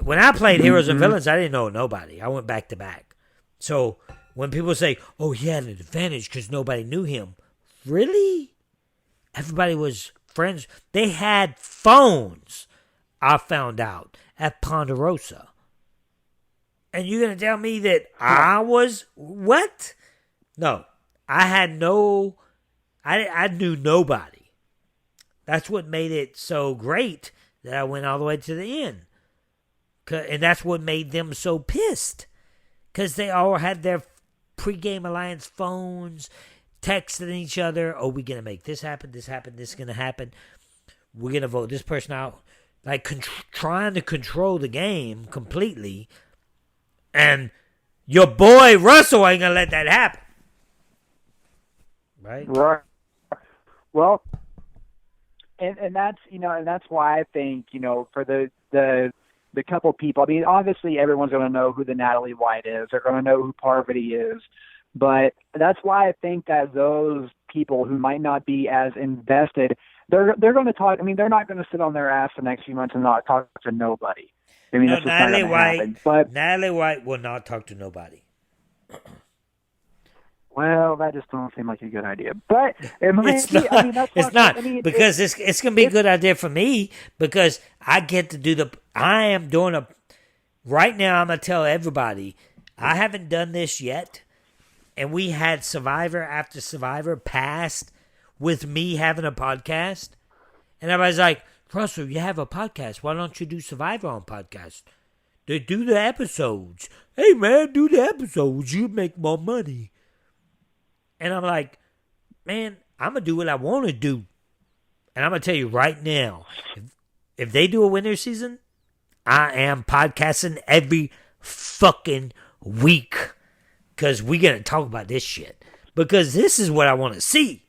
When I played Heroes and Villains, I didn't know nobody. I went back to back. So when people say, oh, he had an advantage because nobody knew him, really? Everybody was friends. They had phones, I found out, at Ponderosa. And you're going to tell me that I was, what? No, I knew nobody. That's what made it so great that I went all the way to the end. And that's what made them so pissed. Because they all had their pregame alliance phones, texting each other, oh, we're going to make this happen, this is going to happen. We're going to vote this person out. Like trying to control the game completely. And your boy Russell ain't going to let that happen. Right? Right. Well, and that's, and that's why I think, for the couple people, I mean, obviously everyone's going to know who the Natalie White is. They're going to know who Parvati is. But that's why I think that those people who might not be as invested, they're going to talk. I mean, they're not going to sit on their ass the next few months and not talk to nobody. I mean, that's just not going to happen. But Natalie White will not talk to nobody. Well, that just don't seem like a good idea. But it's not because it's going to be a good idea for me because I get to do right now I'm going to tell everybody, I haven't done this yet. And we had Survivor after Survivor passed with me having a podcast. And everybody's like, Russell, you have a podcast. Why don't you do Survivor on podcast? They do the episodes. Hey, man, do the episodes. You make more money. And I'm like, man, I'm going to do what I want to do. And I'm going to tell you right now, if they do a winter season, I am podcasting every fucking week. Because we're going to talk about this shit. Because this is what I want to see.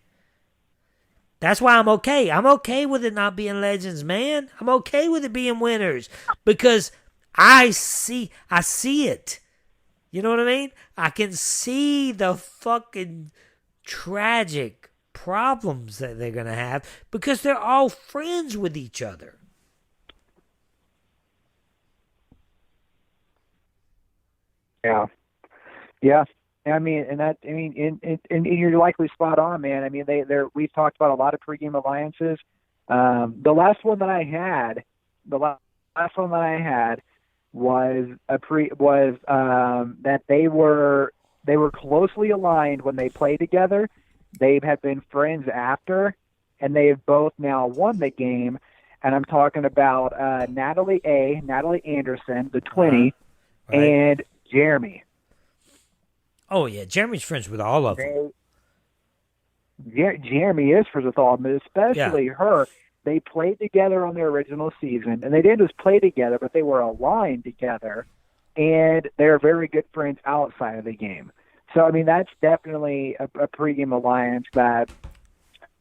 That's why I'm okay. I'm okay with it not being legends, man. I'm okay with it being winners. Because I see it. You know what I mean? I can see the fucking tragic problems that they're going to have because they're all friends with each other. Yeah. Yeah. And you're likely spot on, man. I mean, we've talked about a lot of pregame alliances. The last one that I had was that they were closely aligned when they played together. They have been friends after, and they have both now won the game. And I'm talking about Natalie Anderson, the 20, right. and Jeremy. Oh, yeah. Jeremy's friends with all of them. Jeremy is friends with all of them, especially her. They played together on their original season, and they didn't just play together, but they were aligned together, and they're very good friends outside of the game. So, I mean, that's definitely a pregame alliance that's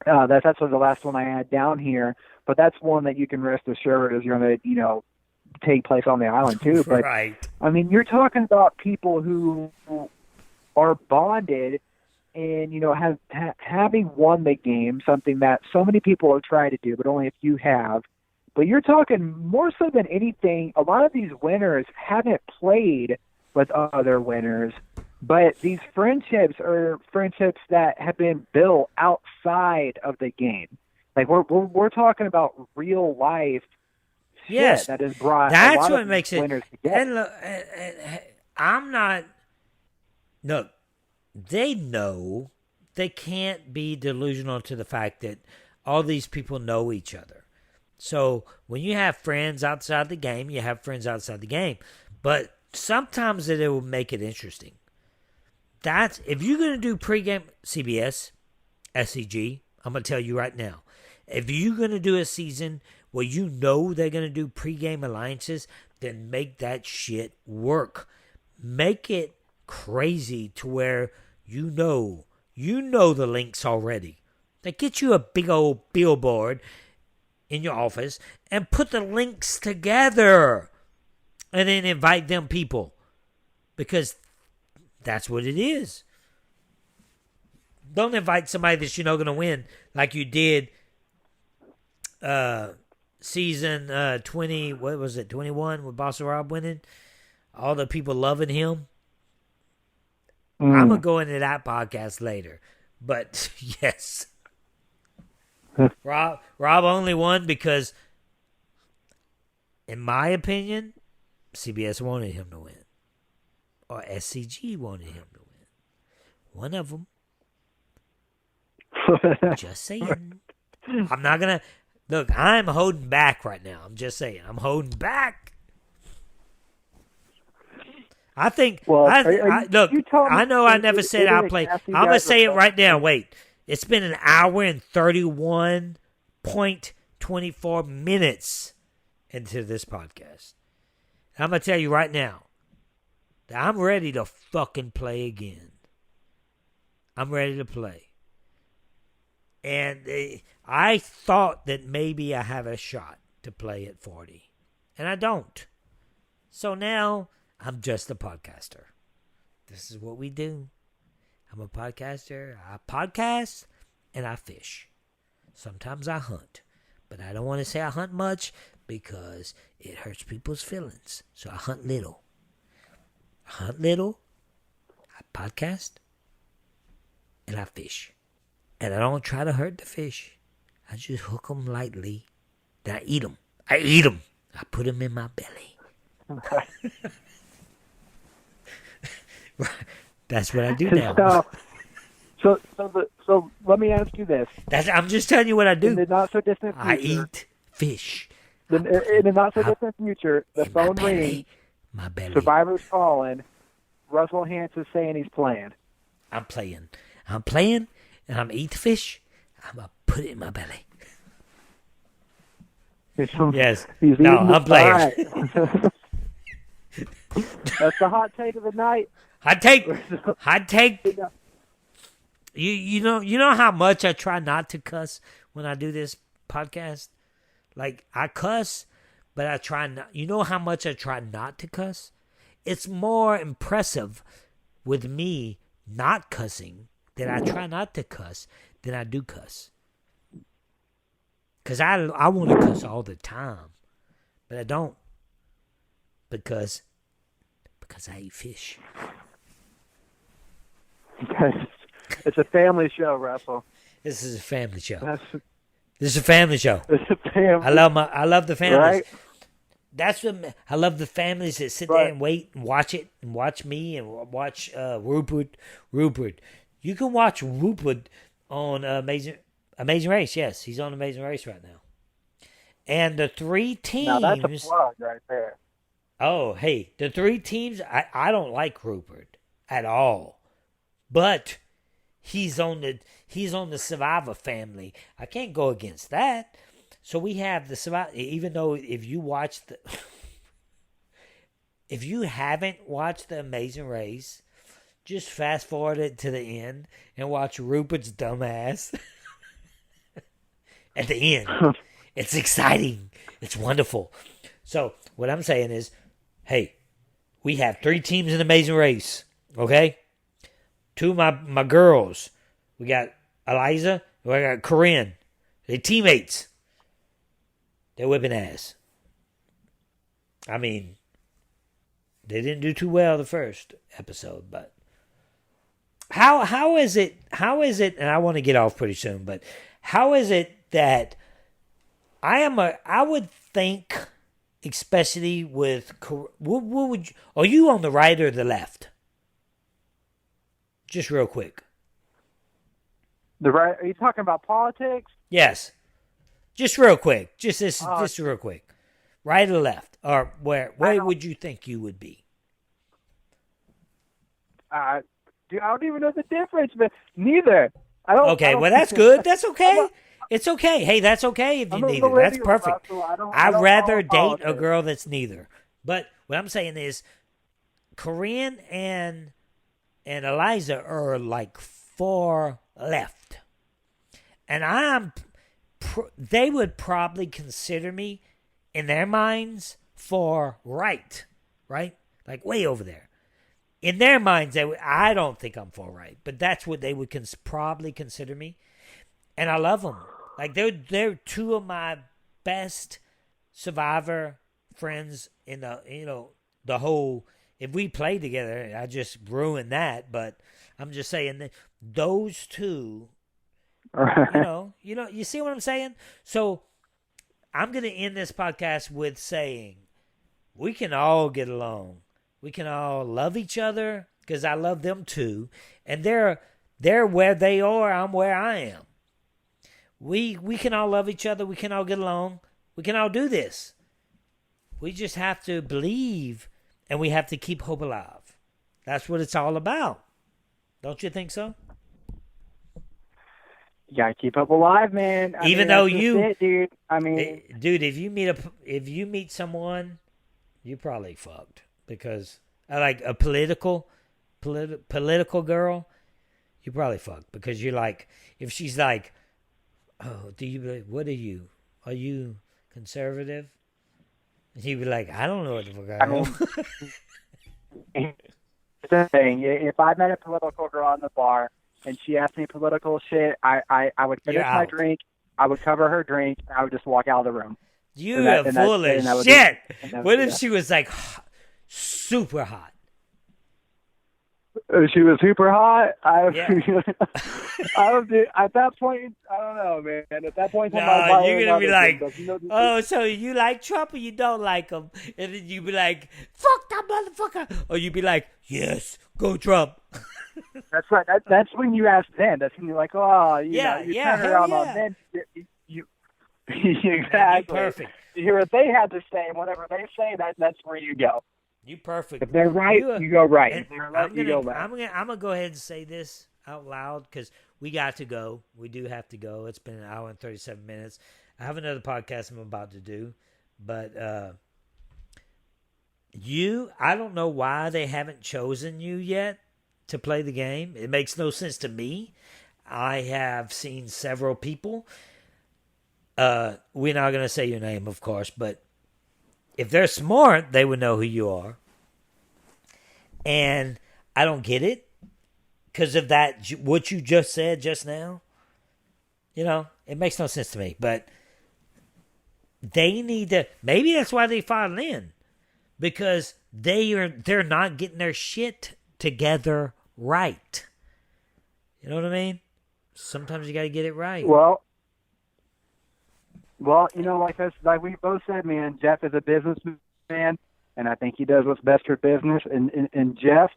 the last one I had down here, but that's one that you can rest assured is going to, take place on the island too. But, right. I mean, you're talking about people who are bonded and, having won the game, something that so many people have tried to do, but only a few have. But you're talking more so than anything, a lot of these winners haven't played with other winners, but these friendships are friendships that have been built outside of the game. Like we're talking about real life shit that has brought that's a lot what of makes winners it. together. And look, I'm not. Look, they know they can't be delusional to the fact that all these people know each other. So when you have friends outside the game, you have friends outside the game. But sometimes it will make it interesting. If you're going to do pregame CBS, SCG, I'm going to tell you right now, If you're going to do a season where you know they're going to do pregame alliances, then make that shit work. Make it crazy to where you know the links already. They get you a big old billboard in your office and put the links together and then invite them people, because that's what it is. Don't invite somebody that you know going to win like you did season 20, what was it, 21 with Boss Rob winning? All the people loving him. I'm going to go into that podcast later. But yes. Rob only won because, in my opinion, CBS wanted him to win. Or SCG wanted him to win. One of them. Just saying. I'm not going to... Look, I'm holding back right now. I'm just saying. I'm holding back. I think... Well, look, I know I never said I'll play... I'm going to say it right now. Wait. It's been an hour and 31.24 minutes into this podcast. I'm going to tell you right now that I'm ready to fucking play again. I'm ready to play. And I thought that maybe I have a shot to play at 40. And I don't. So now I'm just a podcaster. This is what we do. I'm a podcaster. I podcast and I fish. Sometimes I hunt. But I don't want to say I hunt much because it hurts people's feelings. So I hunt little. I podcast and I fish. And I don't try to hurt the fish. I just hook them lightly. Then I eat them. I put them in my belly. That's what I do now. So let me ask you this. I'm just telling you what I do. In the not so distant future, I eat fish. In the not so distant future, the phone rings. My belly. Survivor's calling. Russell Hance is saying he's playing. I'm playing, and I'm eat fish. I'm gonna put it in my belly. Yes. No, I'm playing. Right. That's the hot take of the night. Hot take. You know how much I try not to cuss when I do this podcast? Like, I cuss, but I try not. You know how much I try not to cuss? It's more impressive with me not cussing that I try not to cuss than I do cuss. Because I want to cuss all the time, but I don't. Because I eat fish. It's a family show, Russell. This is a family show. This is a family show. It's a family. I love the families. Right? That's what I love, the families that sit there and wait and watch it and watch me and watch Rupert. You can watch Rupert on Amazing Race. Yes, he's on Amazing Race right now. And the three teams. Now that's a plug right there. Oh, hey, the three teams. I don't like Rupert at all, but he's on the Survivor family. I can't go against that. So we have the Survivor. Even though if you haven't watched the Amazing Race, just fast forward it to the end and watch Rupert's dumbass at the end. It's exciting. It's wonderful. So what I'm saying is, hey, we have three teams in Amazing Race. Okay, two of my girls. We got Eliza. We got Corinne. They're teammates. They're whipping ass. I mean, they didn't do too well the first episode, but how is it, and I want to get off pretty soon, but how is it that I would think, especially with, what would you, are you on the right or the left? Just real quick. The right? Are you talking about politics? Yes. Just real quick. Just real quick. Right or left? Or where would you think you would be? I don't even know the difference, but neither. I don't. Okay, well that's good. That's okay. It's okay. Hey, that's okay if you I'm a neither. That's millennial, perfect. Russell. I don't I'd rather follow date a politics. girl that's neither. But what I'm saying is, Corinne and Eliza are like far left, and they would probably consider me in their minds far right, like way over there. In their minds, I don't think I'm far right, but that's what they would probably consider me. And I love them. Like they're two of my best Survivor friends in the whole. If we play together, I just ruined that. But I'm just saying that those two. You see what I'm saying? So I'm gonna end this podcast with saying we can all get along. We can all love each other because I love them too, and they're where they are. I'm where I am. We can all love each other. We can all get along. We can all do this. We just have to believe, and we have to keep hope alive. That's what it's all about. Don't you think so? You gotta keep up alive, man. Even though you, it, dude. I mean, dude, if you meet someone, you probably fucked because like a political girl, you probably fucked because you're like, if she's like, oh, what are you? Are you conservative? And you'd be like, I don't know what the fuck I am. It's the thing. If I met a political girl on the bar and she asked me political shit, I would finish my drink, I would cover her drink, and I would just walk out of the room. You are full of shit. What if she was like super hot? She was super hot. Yeah. I would be, at that point, I don't know, man. At that point, no, you're gonna be like, oh, so you like Trump or you don't like him? And then you be like, fuck that motherfucker, or you be like, yes, go Trump. That's right. That's when you ask them. That's when you're like, oh, you turn around on them. You exactly. Perfect. You hear what they had to say, and whatever they say, that's where you go. You perfect. If they're right, you go right. If they're right, you go left. I'm gonna go ahead and say this out loud because we got to go. We do have to go. It's been an hour and 37 minutes. I have another podcast I'm about to do, but I don't know why they haven't chosen you yet to play the game. It makes no sense to me. I have seen several people. We're not gonna say your name, of course, but if they're smart, they would know who you are. And I don't get it because of that, what you just said just now. It makes no sense to me. But they need to, maybe that's why they filed in. Because they're not getting their shit together right. You know what I mean? Sometimes you got to get it right. Well, like we both said, man, Jeff is a businessman, and I think he does what's best for business. And Jeff,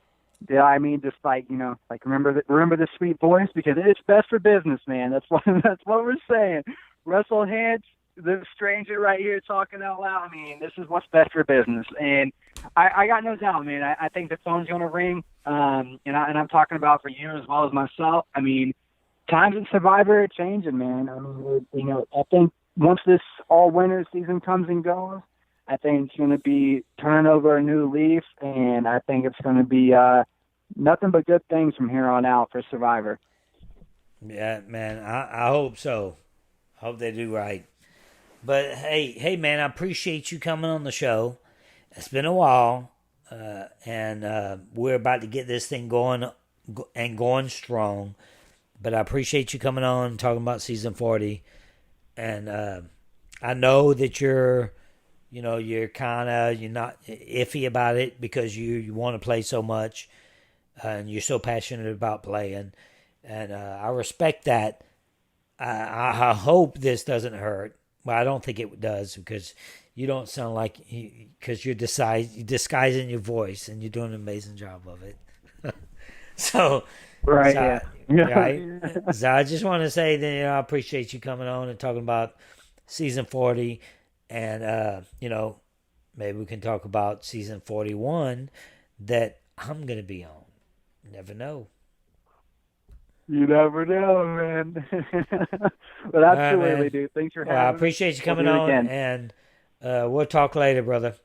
just remember the sweet voice because it's best for business, man. That's what we're saying. Russell Hance, the stranger right here talking out loud. This is what's best for business, and I got no doubt, man. I think the phone's gonna ring, and I'm talking about for you as well as myself. Times in Survivor are changing, man. I think once this all-winner season comes and goes, I think it's going to be turning over a new leaf, and I think it's going to be nothing but good things from here on out for Survivor. Yeah, man, I hope so. I hope they do right. But, hey, man, I appreciate you coming on the show. It's been a while, and we're about to get this thing going and going strong. But I appreciate you coming on and talking about Season 40. And I know that you're not iffy about it because you want to play so much and you're so passionate about playing. And I respect that. I hope this doesn't hurt. Well, I don't think it does because you don't sound like because you're disguising your voice and you're doing an amazing job of it. So. Right. So I just want to say that I appreciate you coming on and talking about Season 40, and maybe we can talk about Season 41 that I'm gonna be on. Never know. You never know, man. But absolutely, dude. Thanks for having me. I appreciate you coming We'll do it on, again. and we'll talk later, brother.